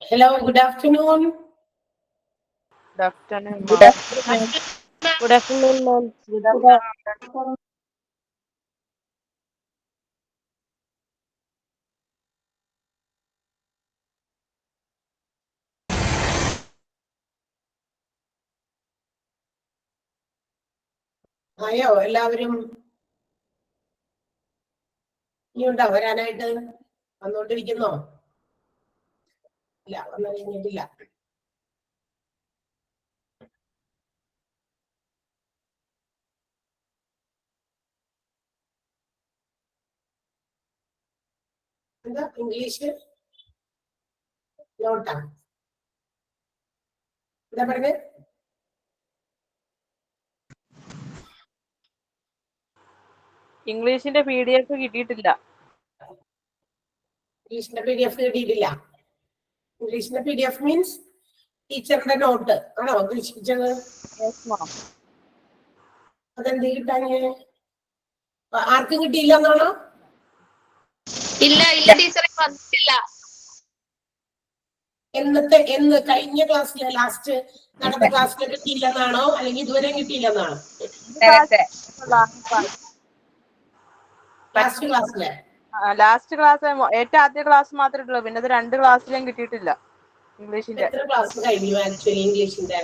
Hello, good afternoon. Good afternoon, Good ma'am. afternoon. Good afternoon, ma'am. Good afternoon. ആയോ എല്ലാവരും ഇനിയുണ്ടോ വരാനായിട്ട്? വന്നോണ്ടിരിക്കുന്നോ? ഇല്ല, വന്നു കഴിഞ്ഞിട്ടില്ല. എന്താ ഇംഗ്ലീഷ് നോട്ടാ? എന്താ പറഞ്ഞത്? ഇംഗ്ലീഷിന്റെ PDF കിട്ടിയിട്ടില്ല. ഇംഗ്ലീഷിന്റെ PDF കിട്ടിയിട്ടില്ല. ഇംഗ്ലീഷിന്റെ PDF മീൻസ് ടീച്ചറിന്റെ നോട്ട് ആണോ ഉദ്ദേശിച്ചത്? Yes, ma'am. അതെന്ത് കിട്ടാന്? ആർക്കും കിട്ടിയില്ല എന്നാണോ? ഇല്ല ടീച്ചറെ വന്നിട്ടില്ല. എന്ന് കഴിഞ്ഞ ക്ലാസ്സിലെ ലാസ്റ്റ് നടന്ന ക്ലാസ്സിൽ കിട്ടിയില്ലെന്നാണോ അല്ലെങ്കിൽ ഇതുവരെ കിട്ടിയില്ലെന്നാണോ? ലാസ്റ്റ് ക്ലാസ്സിലെ ലാസ്റ്റ് ക്ലാസ് ഏറ്റവും ആദ്യ ക്ലാസ് മാത്രമേ ഉള്ളൂ. പിന്നെ അത് 2 ക്ലാസ്സിലും കിട്ടിയിട്ടില്ല. ഇംഗ്ലീഷിന്റെ എത്ര ക്ലാസ് കഴിഞ്ഞു ആക്ച്വലി ഇംഗ്ലീഷിന്റെ?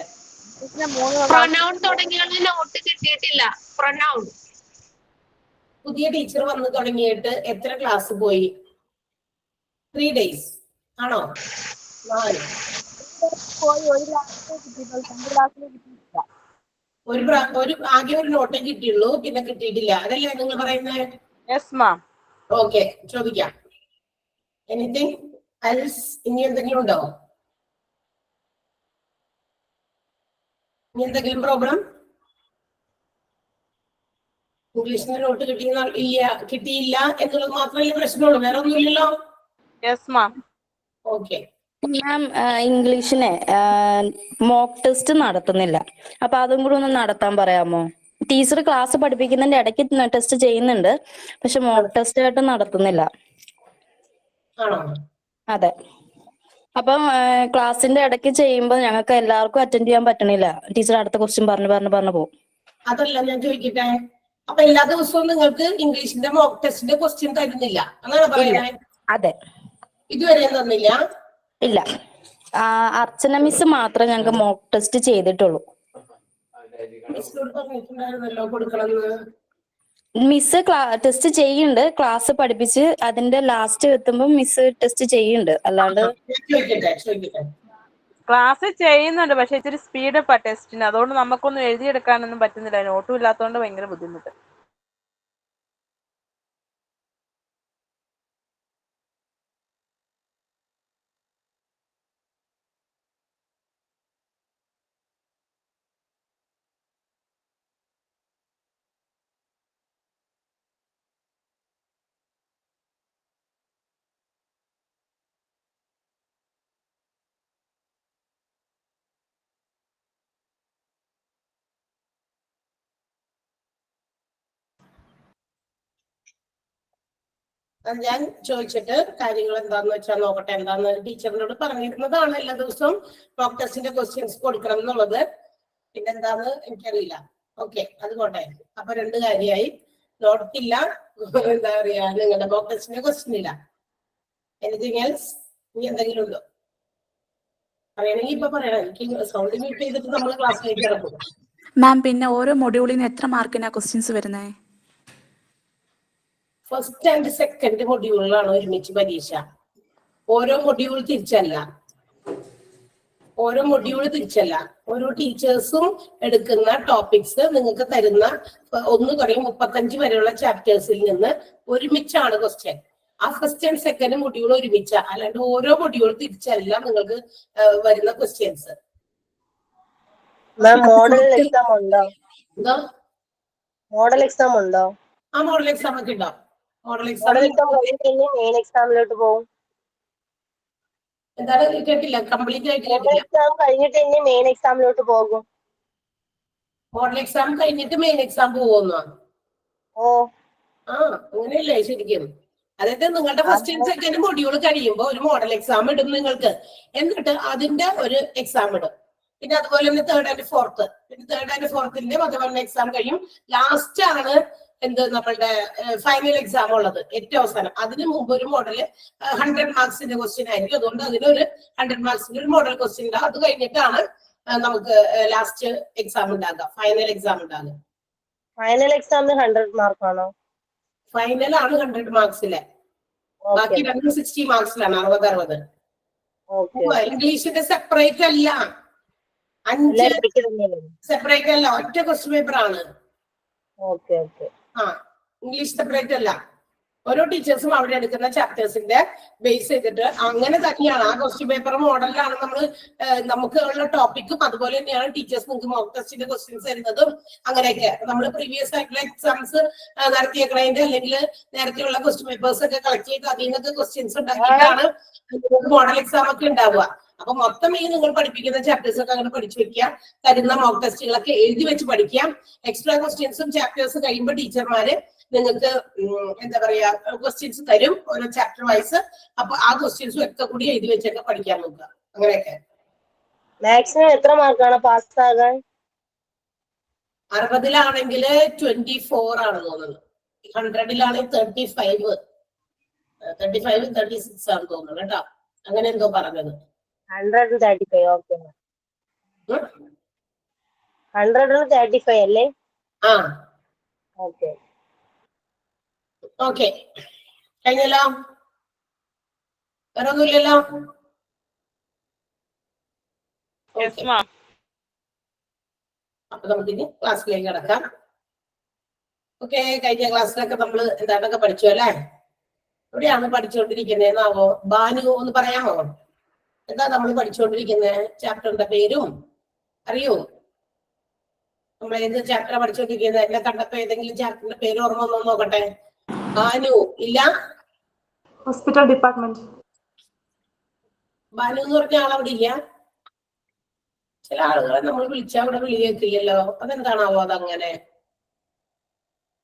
3 പ്രൊനൗൺ തുടങ്ങിയുള്ള നോട്ട് കിട്ടിയിട്ടില്ല. പ്രൊനൗൺ പുതിയ ടീച്ചർ വന്ന് തുടങ്ങിയിട്ട് എത്ര ക്ലാസ് പോയി? 3 days ആണോ? 4. പോയി ഒരു ക്ലാസ്സിലേ കിട്ടിയിട്ടുള്ളൂ. 2 ക്ലാസ്സിലും കിട്ടിയിട്ടില്ല. ഒരു ആകെ ഒരു നോട്ടേ കിട്ടിയുള്ളൂ, പിന്നെ കിട്ടിയിട്ടില്ല. അതല്ലേ നിങ്ങൾ പറയുന്നത്? Yes ma'am. ഓക്കെ, ചോദിക്കാം. Anything else? ഇനി എന്തെങ്കിലും ഉണ്ടോ? ഇനി എന്തെങ്കിലും പ്രോബ്ലം? ഇംഗ്ലീഷിന്റെ നോട്ട് കിട്ടിയില്ല എന്നുള്ളത് മാത്രമല്ലേ പ്രശ്നമുള്ളൂ, വേറെ ഒന്നുമില്ലല്ലോ? Yes ma'am. ഓക്കെ മാം, ഇംഗ്ലീഷിനെ മോക്ക് ടെസ്റ്റ് നടത്തുന്നില്ല. അപ്പൊ അതും കൂടെ ഒന്ന് നടത്താൻ പറയാമോ? ടീച്ചർ ക്ലാസ് പഠിപ്പിക്കുന്നതിന്റെ ഇടയ്ക്ക് ടെസ്റ്റ് ചെയ്യുന്നുണ്ട്, പക്ഷെ മോക്ക് ടെസ്റ്റ് ആയിട്ട് നടത്തുന്നില്ല. ആണോ? അതെ. അപ്പം ക്ലാസ്സിന്റെ ഇടയ്ക്ക് ചെയ്യുമ്പോൾ ഞങ്ങൾക്ക് എല്ലാവർക്കും അറ്റൻഡ് ചെയ്യാൻ പറ്റണില്ല. ടീച്ചർ അടുത്ത ക്വസ്റ്റ്യൻ പറഞ്ഞു പോകും. അതല്ല ഞാൻ ചോദിക്കട്ടെ, അപ്പൊ എല്ലാ ദിവസവും നിങ്ങൾക്ക് ഇംഗ്ലീഷിന്റെ മോക്ക് ടെസ്റ്റിന്റെ ക്വസ്റ്റ്യൻ തരുന്നില്ല എന്നാണ് പറയുന്നത്? അതെ. ഇതുവരെ തന്നില്ല? ഇല്ല. അർച്ചന മിസ് മാത്രമേ ഞങ്ങൾക്ക് മോക്ക് ടെസ്റ്റ് ചെയ്തിട്ടുള്ളൂ. മിസ്സിനോട് പറഞ്ഞിട്ടുണ്ടായിരുന്നല്ലോ കൊടുക്കണമെന്ന്. മിസ് ടെസ്റ്റ് ചെയ്യുന്നുണ്ട്, ക്ലാസ് പഠിപ്പിച്ച് അതിന്റെ ലാസ്റ്റ് എത്തുമ്പോ മിസ് ടെസ്റ്റ് ചെയ്യുന്നുണ്ട്. അല്ലാണ്ട് ചോദിക്കട്ടെ ക്ലാസ് ചെയ്യുന്നുണ്ട്, പക്ഷെ ഇച്ചിരി സ്പീഡപ്പാ ടെസ്റ്റിന്. അതുകൊണ്ട് നമുക്കൊന്നും എഴുതിയെടുക്കാനൊന്നും പറ്റുന്നില്ല. നോട്ടും ഇല്ലാത്തതുകൊണ്ട് ഭയങ്കര ബുദ്ധിമുട്ട്. ഞാൻ ചോദിച്ചിട്ട് കാര്യങ്ങൾ എന്താന്ന് വെച്ചാൽ നോക്കട്ടെ. എന്താന്ന് ടീച്ചറിനോട് പറഞ്ഞിരുന്നതാണ് എല്ലാ ദിവസവും മോക്ക് ടെസ്റ്റിന്റെ ക്വസ്റ്റ്യൻസ് കൊടുക്കണം എന്നുള്ളത്. പിന്നെന്താന്ന് എനിക്കറിയില്ല. ഓക്കെ, അതുകൊട്ടെ. അപ്പൊ 2 കാര്യമായി. നോട്ടില്ല, എന്താ പറയാ, നിങ്ങളുടെ മോക്ക് ടെസ്റ്റിന്റെ ക്വസ്റ്റ്യൻ ഇല്ല. Anything else? ഇനി എന്തെങ്കിലും ഉണ്ടോ? പറയണമെങ്കിൽ ഇപ്പൊ പറയണം. എനിക്ക് സൗണ്ട് മ്യൂട്ട് ചെയ്തിട്ട് നമ്മൾ ക്ലാസ്സിലേക്ക് ഇറക്കും. മാം, പിന്നെ ഓരോ മൊഡ്യൂളിൽ നിന്ന് എത്ര മാർക്കിനാ ക്വസ്റ്റ്യൻസ് വരുന്നത്? ഫസ്റ്റ് ആൻഡ് സെക്കൻഡ് മൊഡ്യൂളിലാണ് ഒരുമിച്ച് പരീക്ഷ. ഓരോ മൊഡ്യൂൾ തിരിച്ചല്ല. ഓരോ ടീച്ചേഴ്സും എടുക്കുന്ന ടോപ്പിക്സ് നിങ്ങൾക്ക് തരുന്ന 1 തുടങ്ങി 35 വരെയുള്ള ചാപ്റ്റേഴ്സിൽ നിന്ന് ഒരുമിച്ചാണ് ക്വസ്റ്റ്യൻ. ആ ഫസ്റ്റ് ആൻഡ് സെക്കൻഡ് മൊഡ്യൂൾ ഒരുമിച്ച, അല്ലാണ്ട് ഓരോ മൊഡ്യൂൾ തിരിച്ചല്ല നിങ്ങൾക്ക് വരുന്ന ക്വസ്റ്റ്യൻസ്. മോഡൽ എക്സാം ഉണ്ടോ? എന്താ മോഡൽ എക്സാം ഉണ്ടോ? ആ, മോഡൽ എക്സാം ഒക്കെ ഉണ്ടാവും. മോഡൽ എക്സാം കഴിഞ്ഞിട്ട് മെയിൻ എക്സാമിലോട്ട് പോകും. എന്താണ് കേട്ടില്ല, കംപ്ലീറ്റ് ആയിട്ട് മോഡൽ കേട്ടില്ല. എക്സാം കഴിഞ്ഞിട്ട് മെയിൻ എക്സാമിലോട്ട് പോകും. മോഡൽ എക്സാം കഴിഞ്ഞിട്ട് മെയിൻ എക്സാം പോകുന്ന? ഓ, ആ, അങ്ങനെയല്ലേ ശരിക്കും? അതായത് നിങ്ങളുടെ ഫസ്റ്റ് ആൻഡ് സെക്കൻഡ് മൊഡ്യൂൾ കഴിയുമ്പോൾ ഒരു മോഡൽ എക്സാം ഇടും നിങ്ങൾക്ക്. എന്നിട്ട് അതിന്റെ ഒരു എക്സാം ഇടും. പിന്നെ അതുപോലെ തന്നെ തേർഡ് ആൻഡ് ഫോർത്ത്, പിന്നെ തേർഡ് ആൻഡ് ഫോർത്തിന്റെ അതുപോലെ എക്സാം കഴിയും. ലാസ്റ്റ് ആണ് നമ്മളുടെ ഫൈനൽ എക്സാം ഉള്ളത്, ഏറ്റവും അവസാനം. അതിന് മുമ്പ് ഒരു മോഡല് 100 മാർക്സിന്റെ ക്വസ്റ്റ്യൻ ആയിരിക്കും. അതുകൊണ്ട് അതിനൊരു 100 മാർക്സിന്റെ ഒരു മോഡൽ ക്വസ്റ്റ്യൻ ഉണ്ടാകും. അത് കഴിഞ്ഞിട്ടാണ് നമുക്ക് ലാസ്റ്റ് എക്സാം ഉണ്ടാകുക, ഫൈനൽ എക്സാം ഉണ്ടാകുക. ഫൈനൽ എക്സാമിന് 100 മാർക്കാണോ? ഫൈനൽ ആണ് 100 മാർക്സിലെ, ബാക്കി 60 മാർക്സിലാണ്, 60. ഇംഗ്ലീഷിന്റെ സെപ്പറേറ്റ് അല്ല, 5 സെപ്പറേറ്റ് അല്ല, ഒറ്റ ക്വസ്റ്റ്യൻ പേപ്പർ ആണ്. ഇംഗ്ലീഷ് സെപ്പറേറ്റ് അല്ല. ഓരോ ടീച്ചേഴ്സും അവിടെ എടുക്കുന്ന ചാപ്റ്റേഴ്സിന്റെ ബേസ് ചെയ്തിട്ട് അങ്ങനെ തന്നെയാണ് ആ ക്വസ്റ്റ്യൻ പേപ്പർ മോഡലിലാണ് നമുക്ക് ഉള്ള ടോപ്പിക്കും. അതുപോലെ തന്നെയാണ് ടീച്ചേഴ്സ് നിങ്ങൾക്ക് മോക്ക് ടെസ്റ്റിന്റെ ക്വസ്റ്റ്യൻസ് തരുന്നതും. അങ്ങനെയൊക്കെ നമ്മൾ പ്രീവിയസ് ആയിട്ടുള്ള എക്സാംസ് നടത്തിയേക്കണതിന്റെ അല്ലെങ്കിൽ നേരത്തെയുള്ള ക്വസ്റ്റ്യൻ പേപ്പേഴ്സ് ഒക്കെ കളക്ട് ചെയ്ത് അതിൽ നിന്നൊക്കെ ക്വസ്റ്റ്യൻസ് ഉണ്ടാക്കിയിട്ടാണ് മോഡൽ എക്സാം ഒക്കെ ഉണ്ടാവുക. അപ്പൊ മൊത്തം ഈ നിങ്ങൾ പഠിപ്പിക്കുന്ന ചാപ്റ്റേഴ്സ് ഒക്കെ അങ്ങനെ പഠിച്ചു വെക്കുക, തരുന്ന മോക്ക് ടെസ്റ്റുകളൊക്കെ എഴുതി വെച്ച് പഠിക്കാം. എക്സ്ട്രാ ക്വസ്റ്റ്യൻസും ചാപ്റ്റേഴ്സ് കഴിയുമ്പോൾ ടീച്ചർമാര് നിങ്ങൾക്ക് എന്താ പറയാ ക്വസ്റ്റ്യൻസ് തരും ഓരോ ചാപ്റ്റർ വൈസ്. അപ്പൊ ആ ക്വസ്റ്റ്യൻസും ഒക്കെ കൂടി എഴുതി വെച്ചൊക്കെ പഠിക്കാൻ നോക്കുക. അങ്ങനെയൊക്കെ. മാക്സിമം എത്ര മാർക്കാണ് പാസ് ആകാൻ? 60-ലാണെങ്കിൽ 24 ആണ് തോന്നുന്നത്. 100-ലാണെങ്കിൽ 35, 36 ആണ് തോന്നുന്നത് കേട്ടോ. അങ്ങനെ എന്തോ പറഞ്ഞത്. 135. ഓക്കെ, 135 അല്ലേ? ഓക്കെ ഓക്കെ, കഴിഞ്ഞല്ലോ? വേറെ ഒന്നുമില്ലല്ലോ? അപ്പൊ നമുക്കിനി ക്ലാസ്സിലേക്ക് കിടക്കാം. ഓക്കെ, കഴിഞ്ഞ ക്ലാസ്സിലൊക്കെ നമ്മൾ എന്താണ്ടൊക്കെ പഠിച്ചു അല്ലേ? എവിടെയാണ് പഠിച്ചുകൊണ്ടിരിക്കുന്നതെന്നാവോ? ബാനു ഒന്ന് പറയാമോ? എന്താ നമ്മൾ പഠിച്ചുകൊണ്ടിരിക്കുന്നത്? ചാപ്റ്ററിന്റെ പേരും അറിയോ? നമ്മൾ ഏത് ചാപ്റ്റർ പഠിച്ചുകൊണ്ടിരിക്കുന്നത്? എന്നെ കണ്ടപ്പോ ഏതെങ്കിലും ചാപ്റ്ററിന്റെ പേര് ഓർമ്മ ഒന്നും നോക്കട്ടെ. ബാനു ഇല്ല? Hospital department. ബാനു എന്ന് പറഞ്ഞ ആളവിടെ ഇല്ല? ചില ആളുകളെ നമ്മൾ വിളിച്ചാൽ അവിടെ വിളി കേൾക്കില്ലല്ലോ, അതെന്താണാവോ അതങ്ങനെ?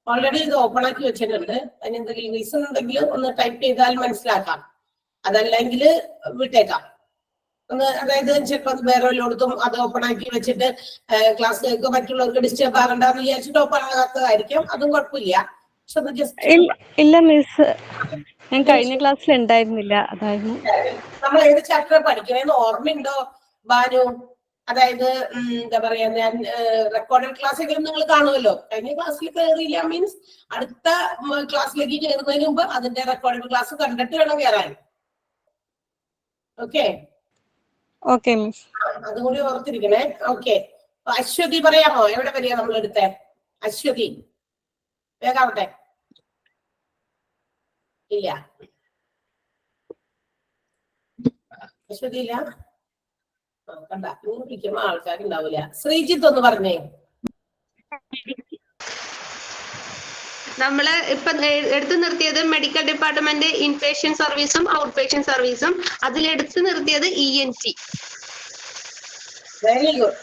ഓൾറെഡി ഇത് ഓപ്പൺ ആക്കി വെച്ചിട്ടുണ്ട്. അതിന് എന്തെങ്കിലും റീസൺ ഉണ്ടെങ്കിൽ ഒന്ന് ടൈപ്പ് ചെയ്താൽ മനസ്സിലാക്കാം, അതല്ലെങ്കിൽ വിട്ടേക്കാം. അതായത് ചിലപ്പോൾ അത് വേറെ വല്ലയിടത്തും അത് ഓപ്പൺ ആക്കി വെച്ചിട്ട് ക്ലാസ് കേൾക്കുക മറ്റുള്ളവർക്ക് ഡിസ്റ്റർബ് ആകണ്ടെന്ന് വിചാരിച്ചിട്ട് ഓപ്പൺ ആകാത്തതായിരിക്കും. അതും കുഴപ്പമില്ല. ഇല്ല മിസ്, ഞാൻ കഴിഞ്ഞ ക്ലാസ്സിൽ ഉണ്ടായിരുന്നില്ല, അതായിരുന്നു. നമ്മൾ ഏത് ചാപ്റ്റർ പഠിക്കണേന്ന് ഓർമ്മയുണ്ടോ ബാനു? അതായത് എന്താ പറയാ, ഞാൻ റെക്കോർഡഡ് ക്ലാസ്സെങ്കിലും നിങ്ങൾ കാണുമല്ലോ. കഴിഞ്ഞ ക്ലാസ്സിൽ കയറിയില്ല മീൻസ് അടുത്ത ക്ലാസ്സിലേക്ക് കയറുന്നതിന് മുമ്പ് അതിന്റെ റെക്കോർഡഡ് ക്ലാസ് കണ്ടിട്ട് വേണം കയറാൻ. ഓക്കെ ഓക്കെ മിസ്, അതുകൂടി ഓർത്തിരിക്കണേ. ഓക്കെ, അശ്വതി പറയാമോ എവിടെ വരെയാ നമ്മൾ എടുത്തേ? അശ്വതി വേഗാവട്ടെ. ഇല്ല, അശ്വതി ഇല്ല. കണ്ട ഇങ്ങനെ വിളിക്കുമ്പോ ആൾക്കാരുണ്ടാവില്ല. ശ്രീജിത്ത് ഒന്ന് പറഞ്ഞേ. നമ്മള് ഇപ്പൊ എടുത്തു നിർത്തിയത് മെഡിക്കൽ ഡിപ്പാർട്ട്മെന്റ് ഇൻപേഷ്യൻ സർവീസും ഔട്ട് പേഷ്യൻ സർവീസും. അതിലെടുത്തു നിർത്തിയത് ENT. വെരി ഗുഡ്,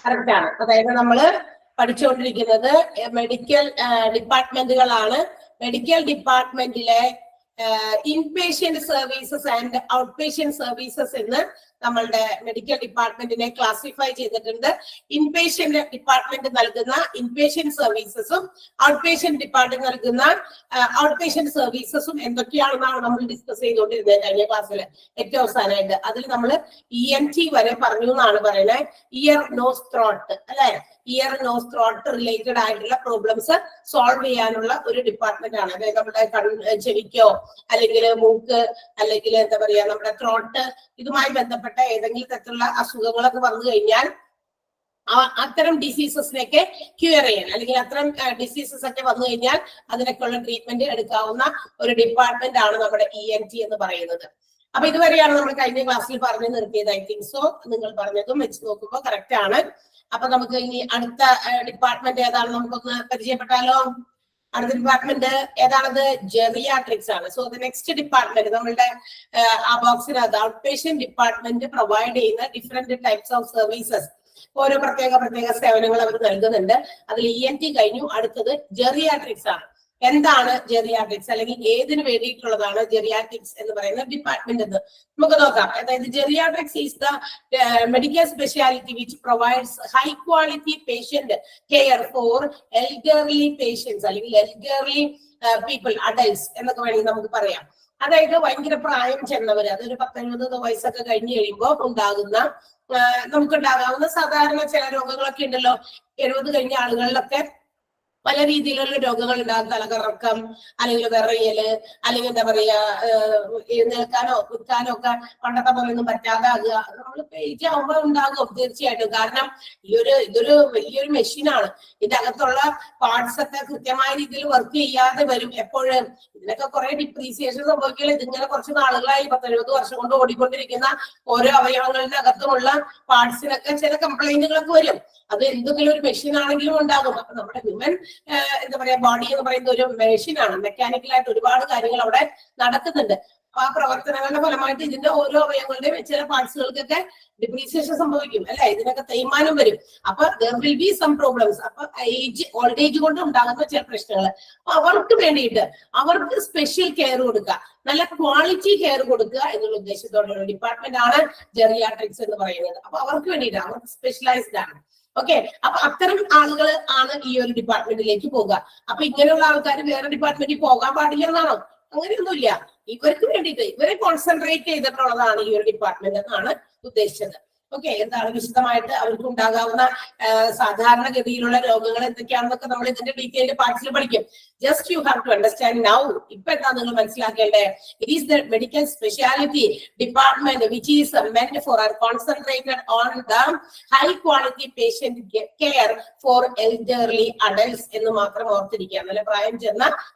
കറക്റ്റ് ആണ്. അതായത് നമ്മള് പഠിച്ചുകൊണ്ടിരിക്കുന്നത് മെഡിക്കൽ ഡിപ്പാർട്ട്മെന്റുകളാണ്. മെഡിക്കൽ ഡിപ്പാർട്ട്മെന്റിലെ inpatient services and outpatient services എന്ന് നമ്മളുടെ മെഡിക്കൽ ഡിപ്പാർട്ട്മെന്റിനെ ക്ലാസിഫൈ ചെയ്തിട്ടുണ്ട്. ഇൻപേഷ്യന്റ് ഡിപ്പാർട്ട്മെന്റ് നൽകുന്ന ഇൻപേഷ്യന്റ് സർവീസസും ഔട്ട് പേഷ്യന്റ് ഡിപ്പാർട്ട്മെന്റ് നൽകുന്ന ഔട്ട് പേഷ്യന്റ് സർവീസസും എന്തൊക്കെയാണെന്നാണ് നമ്മൾ ഡിസ്കസ് ചെയ്തുകൊണ്ടിരുന്നത് കഴിഞ്ഞ ക്ലാസ്സിൽ ഏറ്റവും അവസാനമായിട്ട്. അതിൽ നമ്മൾ ENT വരെ പറഞ്ഞു എന്നാണ് പറയുന്നത്. ഇയർ നോസ് ത്രോട്ട് അല്ലെ? ഇയർ നോസ് ത്രോട്ട് റിലേറ്റഡ് ആയിട്ടുള്ള പ്രോബ്ലംസ് സോൾവ് ചെയ്യാനുള്ള ഒരു ഡിപ്പാർട്ട്മെന്റ് ആണ്. അതായത് നമ്മുടെ ചെവിക്കോ അല്ലെങ്കിൽ മൂക്ക് അല്ലെങ്കിൽ എന്താ പറയാ നമ്മുടെ ത്രോട്ട് ഇതുമായി ബന്ധപ്പെട്ട ഏതെങ്കിലും തരത്തിലുള്ള അസുഖങ്ങളൊക്കെ വന്നു കഴിഞ്ഞാൽ അത്തരം ഡിസീസസിനെയൊക്കെ ക്യൂർ ചെയ്യാൻ അല്ലെങ്കിൽ അത്തരം ഡിസീസസ് ഒക്കെ വന്നു കഴിഞ്ഞാൽ അതിനൊക്കെയുള്ള ട്രീറ്റ്മെന്റ് എടുക്കാവുന്ന ഒരു ഡിപ്പാർട്ട്മെന്റ് ആണ് നമ്മുടെ ENT എന്ന് പറയുന്നത്. അപ്പൊ ഇതുവരെയാണ് നമ്മൾ കഴിഞ്ഞ ക്ലാസ്സിൽ പറഞ്ഞു നിർത്തിയത്. ഐ തിങ്ക് സോ നിങ്ങൾ പറഞ്ഞതും വെച്ച് നോക്കുമ്പോൾ കറക്റ്റ് ആണ്. അപ്പൊ നമുക്ക് ഇനി അടുത്ത ഡിപ്പാർട്ട്മെന്റ് ഏതാണ് നമുക്കൊന്ന് പരിചയപ്പെട്ടാലോ? അടുത്ത ഡിപ്പാർട്ട്മെന്റ് ഏതാണത്? ജെറിയാട്രിക്സ് ആണ്. സോ ദ നെക്സ്റ്റ് ഡിപ്പാർട്ട്മെന്റ് നമ്മളുടെ ആ ബോക്സിനകത്ത് ഔട്ട് പേഷ്യന്റ് ഡിപ്പാർട്ട്മെന്റ് പ്രൊവൈഡ് ചെയ്യുന്ന ഡിഫറെന്റ് ടൈപ്സ് ഓഫ് സർവീസസ്, ഓരോ പ്രത്യേക സേവനങ്ങൾ അവർ നൽകുന്നുണ്ട്. അതിൽ ENT കഴിഞ്ഞു, അടുത്തത് ജെറിയാട്രിക്സ് ആണ്. എന്താണ് ജെറിയാട്രിക്സ് അല്ലെങ്കിൽ ഏതിനു വേണ്ടിയിട്ടുള്ളതാണ് ജെറിയാട്രിക്സ് എന്ന് പറയുന്ന ഡിപ്പാർട്ട്മെന്റ് എന്ന് നമുക്ക് നോക്കാം. അതായത് geriatrics is the medical speciality which provides high quality patient care for elderly patients അല്ലെങ്കിൽ എൽഡർലി പീപ്പിൾ അഡൽട്സ് എന്നൊക്കെ വേണമെങ്കിൽ നമുക്ക് പറയാം. അതായത് ഭയങ്കര പ്രായം ചെന്നവര്, അതൊരു 10-70 വയസ്സൊക്കെ കഴിഞ്ഞ് കഴിയുമ്പോൾ നമുക്കുണ്ടാകാവുന്ന സാധാരണ ചില രോഗങ്ങളൊക്കെ ഉണ്ടല്ലോ. 70 കഴിഞ്ഞ ആളുകളിലൊക്കെ പല രീതിയിലുള്ള രോഗങ്ങൾ ഉണ്ടാകും. തലകറക്കം, അല്ലെങ്കിൽ വിറയല്, അല്ലെങ്കിൽ എന്താ പറയാ എഴുന്നേൽക്കാനോ കുത്താനോ ഒക്കെ പണ്ടത്തെ പോലെ ഒന്നും പറ്റാതാകുക. നമ്മൾ ഏജ് ആവുമ്പോൾ ഉണ്ടാകും തീർച്ചയായിട്ടും. കാരണം ഇതൊരു വലിയൊരു മെഷീനാണ്. ഇതിന്റെ അകത്തുള്ള പാർട്സ് ഒക്കെ കൃത്യമായ രീതിയിൽ വർക്ക് ചെയ്യാതെ വരും എപ്പോഴും. ഇതിനൊക്കെ കുറെ ഡിപ്രീസിയേഷൻ സംഭവിക്കില്ല. ഇതിങ്ങനെ കുറച്ച് നാളുകളായി 10-70 വർഷം കൊണ്ട് ഓടിക്കൊണ്ടിരിക്കുന്ന ഓരോ അവയവങ്ങളുടെ അകത്തുമുള്ള പാർട്സിനൊക്കെ ചില കംപ്ലൈന്റുകളൊക്കെ വരും. അത് എന്തെങ്കിലും ഒരു മെഷീൻ ആണെങ്കിലും ഉണ്ടാകും. അപ്പൊ നമ്മുടെ ഹ്യൂമൻ എന്താ പറയാ ബോഡി എന്ന് പറയുന്ന ഒരു മെഷീനാണ്. മെക്കാനിക്കലായിട്ട് ഒരുപാട് കാര്യങ്ങൾ അവിടെ നടക്കുന്നുണ്ട്. അപ്പൊ ആ പ്രവർത്തനങ്ങളുടെ ഫലമായിട്ട് ഇതിന്റെ ഓരോ അവയവങ്ങളുടെയും ചില പാർട്സുകൾക്കൊക്കെ ഡിപ്രീസിയേഷൻ സംഭവിക്കും അല്ലെ, ഇതിനൊക്കെ തേയ്മാനം വരും. അപ്പൊ there will be some problems. അപ്പൊ ഓൾഡ് ഏജ് കൊണ്ട് ഉണ്ടാകുന്ന ചില പ്രശ്നങ്ങൾ. അപ്പൊ അവർക്ക് വേണ്ടിയിട്ട് അവർക്ക് സ്പെഷ്യൽ കെയർ കൊടുക്കുക, നല്ല ക്വാളിറ്റി കെയർ കൊടുക്കുക എന്നുള്ള ഉദ്ദേശത്തോടുള്ള ഡിപ്പാർട്ട്മെന്റ് ആണ് ജെറിയാട്രിക്സ് എന്ന് പറയുന്നത്. അപ്പൊ അവർക്ക് വേണ്ടിയിട്ട് അവർക്ക് സ്പെഷ്യലൈസ്ഡ് ആണ്. ഓക്കെ, അപ്പൊ അത്തരം ആളുകൾ ആണ് ഈ ഒരു ഡിപ്പാർട്ട്മെന്റിലേക്ക് പോകുക. അപ്പൊ ഇങ്ങനെയുള്ള ആൾക്കാർ വേറെ ഡിപ്പാർട്ട്മെന്റിൽ പോകാൻ പാടില്ല എന്നാണോ? അങ്ങനെയൊന്നുമില്ല. ഇവർക്ക് വേണ്ടിയിട്ട് ഇവരെ കോൺസെൻട്രേറ്റ് ചെയ്തിട്ടുള്ളതാണ് ഈ ഒരു ഡിപ്പാർട്ട്മെന്റ് എന്നാണ് ഉദ്ദേശിച്ചത്. ഓക്കെ, എന്താണ് വിശദമായിട്ട് അവർക്ക് ഉണ്ടാകാവുന്ന സാധാരണഗതിയിലുള്ള രോഗങ്ങൾ എന്തൊക്കെയാണെന്നൊക്കെ നമ്മൾ ഇതിന്റെ ഡീറ്റെയിൽഡ് പാർട്സിൽ പഠിക്കും. Just you have to understand now. ഇപ്പൊ എന്താ നിങ്ങൾ മനസ്സിലാക്കേണ്ടത്? It is the medical speciality department which is meant for are concentrated on the high quality patient care for elderly adults എന്ന് മാത്രം ഓർത്തിരിക്കുക. നല്ല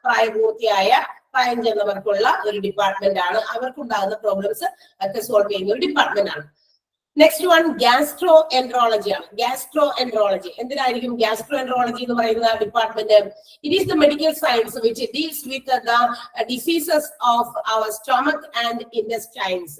പ്രായപൂർത്തിയായ പ്രായം ചെന്നവർക്കുള്ള ഒരു ഡിപ്പാർട്ട്മെന്റ് ആണ്. അവർക്കുണ്ടാകുന്ന പ്രോബ്ലംസ് ഒക്കെ സോൾവ് ചെയ്യുന്ന ഒരു ഡിപ്പാർട്ട്മെന്റ് ആണ്. നെക്സ്റ്റ് വൺ ഗ്യാസ്ട്രോ എൻട്രോളജി ആണ്. ഗ്യാസ്ട്രോ എൻട്രോളജി എന്തിനായിരിക്കും ഗ്യാസ്ട്രോ എൻട്രോളജി എന്ന് പറയുന്ന department? It is the medical science which deals with the diseases of our stomach and intestines.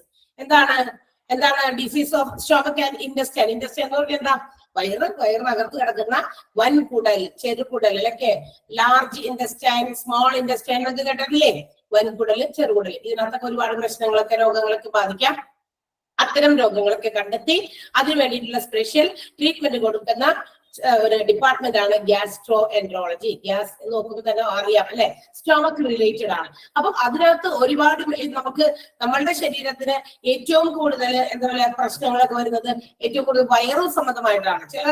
എന്താണ് disease of stomach and intestine? Intestine എന്ന് പറഞ്ഞാൽ എന്താ? വയറിനകത്ത് കിടക്കുന്ന വൻകുടൽ, ചെറുകുടൽ അല്ലെ, ലാർജ് ഇൻഡസ്റ്റൈൻ, സ്മോൾ ഇൻഡസ്റ്റൈൻ എന്നൊക്കെ കേട്ടിട്ടില്ലേ? വൻകുടൽ, ചെറുകുടൽ, ഇതിനകത്തൊക്കെ ഒരുപാട് പ്രശ്നങ്ങളൊക്കെ രോഗങ്ങളൊക്കെ ബാധിക്കാം. അത്തരം രോഗങ്ങളൊക്കെ കണ്ടെത്തി അതിനു വേണ്ടിയിട്ടുള്ള സ്പെഷ്യൽ ട്രീറ്റ്മെന്റ് കൊടുക്കുന്ന ഒരു ഡിപ്പാർട്ട്മെന്റ് ആണ് ഗ്യാസ്ട്രോ എൻട്രോളജി. ഗ്യാസ് നോക്കുമ്പോൾ തന്നെ അറിയാം അല്ലെ, സ്റ്റൊമക് റിലേറ്റഡ് ആണ്. അപ്പൊ അതിനകത്ത് ഒരുപാട് നമുക്ക് നമ്മളുടെ ശരീരത്തിന് ഏറ്റവും കൂടുതൽ എന്താ പറയുക പ്രശ്നങ്ങളൊക്കെ വരുന്നത് ഏറ്റവും കൂടുതൽ വയറു സംബന്ധമായിട്ടാണ്. ചില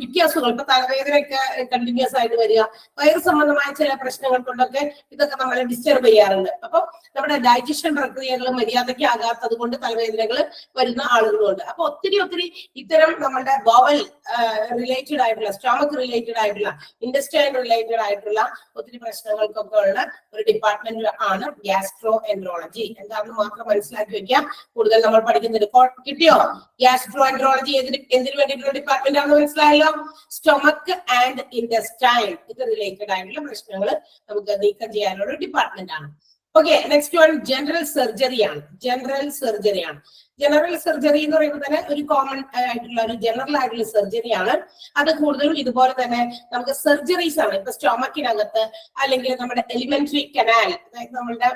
മിക്ക അസുഖങ്ങൾ, ഇപ്പൊ തലവേദനയൊക്കെ കണ്ടിന്യൂസ് ആയിട്ട് വരിക, വയറു സംബന്ധമായ ചില പ്രശ്നങ്ങൾ കൊണ്ടൊക്കെ ഇതൊക്കെ നമ്മളെ ഡിസ്റ്റർബ് ചെയ്യാറുണ്ട്. അപ്പൊ നമ്മുടെ ഡൈജഷൻ പ്രക്രിയകൾ മര്യാദയ്ക്ക് ആകാത്തത് കൊണ്ട് തലവേദനകൾ വരുന്ന ആളുകളുണ്ട്. അപ്പൊ ഒത്തിരി ഇത്തരം നമ്മുടെ ബോവൽ റിലേറ്റഡ് ആയിട്ടുള്ള, സ്റ്റൊമക് റിലേറ്റഡ് ആയിട്ടുള്ള, ഇൻഡസ്റ്റൈൻ റിലേറ്റഡ് ആയിട്ടുള്ള ഒത്തിരി പ്രശ്നങ്ങൾക്കൊക്കെ ഉള്ള ഒരു ഡിപ്പാർട്ട്മെന്റ് ആണ് ഗ്യാസ്ട്രോ എൻട്രോളജി. എന്താണെന്ന് മാത്രം മനസ്സിലാക്കി വെക്കാം. കൂടുതൽ നമ്മൾ പഠിക്കുന്ന റിപ്പോർട്ട് കിട്ടിയോ? ഗ്യാസ്ട്രോ എൻട്രോളജി എന്തിനു വേണ്ടിയിട്ടുള്ള ഡിപ്പാർട്ട്മെന്റ് ആണെന്ന് മനസ്സിലായല്ലോ. സ്റ്റൊമക് ആൻഡ് ഇൻഡസ്റ്റൈൻ ഇത് റിലേറ്റഡ് ആയിട്ടുള്ള പ്രശ്നങ്ങൾ നമുക്ക് നീക്കം ചെയ്യാനുള്ള ഡിപ്പാർട്ട്മെന്റ് ആണ്. Okay, next one general surgery ആണ്. ജനറൽ സർജറി എന്ന് പറയുമ്പോൾ തന്നെ ഒരു കോമൺ ആയിട്ടുള്ള ഒരു ജനറൽ ആയിട്ടുള്ള സർജറി ആണ്. അത് കൂടുതലും ഇതുപോലെ തന്നെ നമുക്ക് സർജറീസ് ആണ്. ഇപ്പൊ സ്റ്റൊമക്കിനകത്ത് അല്ലെങ്കിൽ നമ്മുടെ എലിമെന്ററി കനാൽ, അതായത് നമ്മളുടെ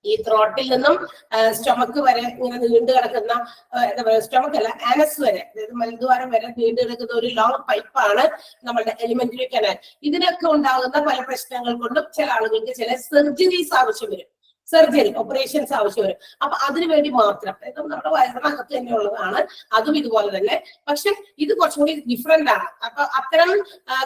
ഈ ത്രോട്ടിൽ നിന്നും സ്റ്റൊമക്ക് വരെ ഇങ്ങനെ നീണ്ടു കിടക്കുന്ന, എന്താ പറയുക, സ്റ്റൊമക്ക് അല്ല ആനസ് വരെ, അതായത് മലദ്വാരം വരെ നീണ്ടു കിടക്കുന്ന ഒരു ലോങ് പൈപ്പാണ് നമ്മളുടെ എലിമെന്ററി കനാൽ. ഇതിനൊക്കെ ഉണ്ടാകുന്ന പല പ്രശ്നങ്ങൾ കൊണ്ടും ചില ആളുകൾക്ക് ചില സർജറീസ് ആവശ്യം വരും. ഓപ്പറേഷൻസ് ആവശ്യം വരും. അപ്പൊ അതിനുവേണ്ടി മാത്രം, അതായത് നമ്മുടെ വയറിനകത്ത് തന്നെ ഉള്ളതാണ്. അതും ഇതുപോലെ തന്നെ, പക്ഷെ ഇത് കുറച്ചും കൂടി ഡിഫറെന്റ് ആണ്. അപ്പൊ അത്തരം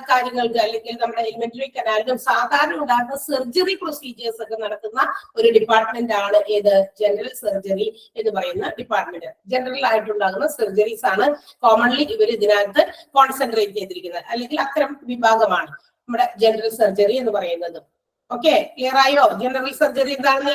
കാര്യങ്ങൾക്ക് അല്ലെങ്കിൽ നമ്മുടെ എലിമെന്ററി കനാലിനും സാധാരണ ഉണ്ടാകുന്ന സർജറി പ്രൊസീജിയേഴ്സ് ഒക്കെ നടത്തുന്ന ഒരു ഡിപ്പാർട്ട്മെന്റ് ആണ് ഏത്? ജനറൽ സർജറി എന്ന് പറയുന്ന ഡിപ്പാർട്ട്മെന്റ്. ജനറൽ ആയിട്ടുണ്ടാകുന്ന സർജറീസ് ആണ് കോമൺലി ഇവർ ഇതിനകത്ത് കോൺസെൻട്രേറ്റ് ചെയ്തിരിക്കുന്നത്, അല്ലെങ്കിൽ അത്തരം വിഭാഗമാണ് നമ്മുടെ ജനറൽ സർജറി എന്ന് പറയുന്നത്. ഓക്കെ, ക്ലിയർ ആയോ? ജനറൽ സർജറി എന്താണ്?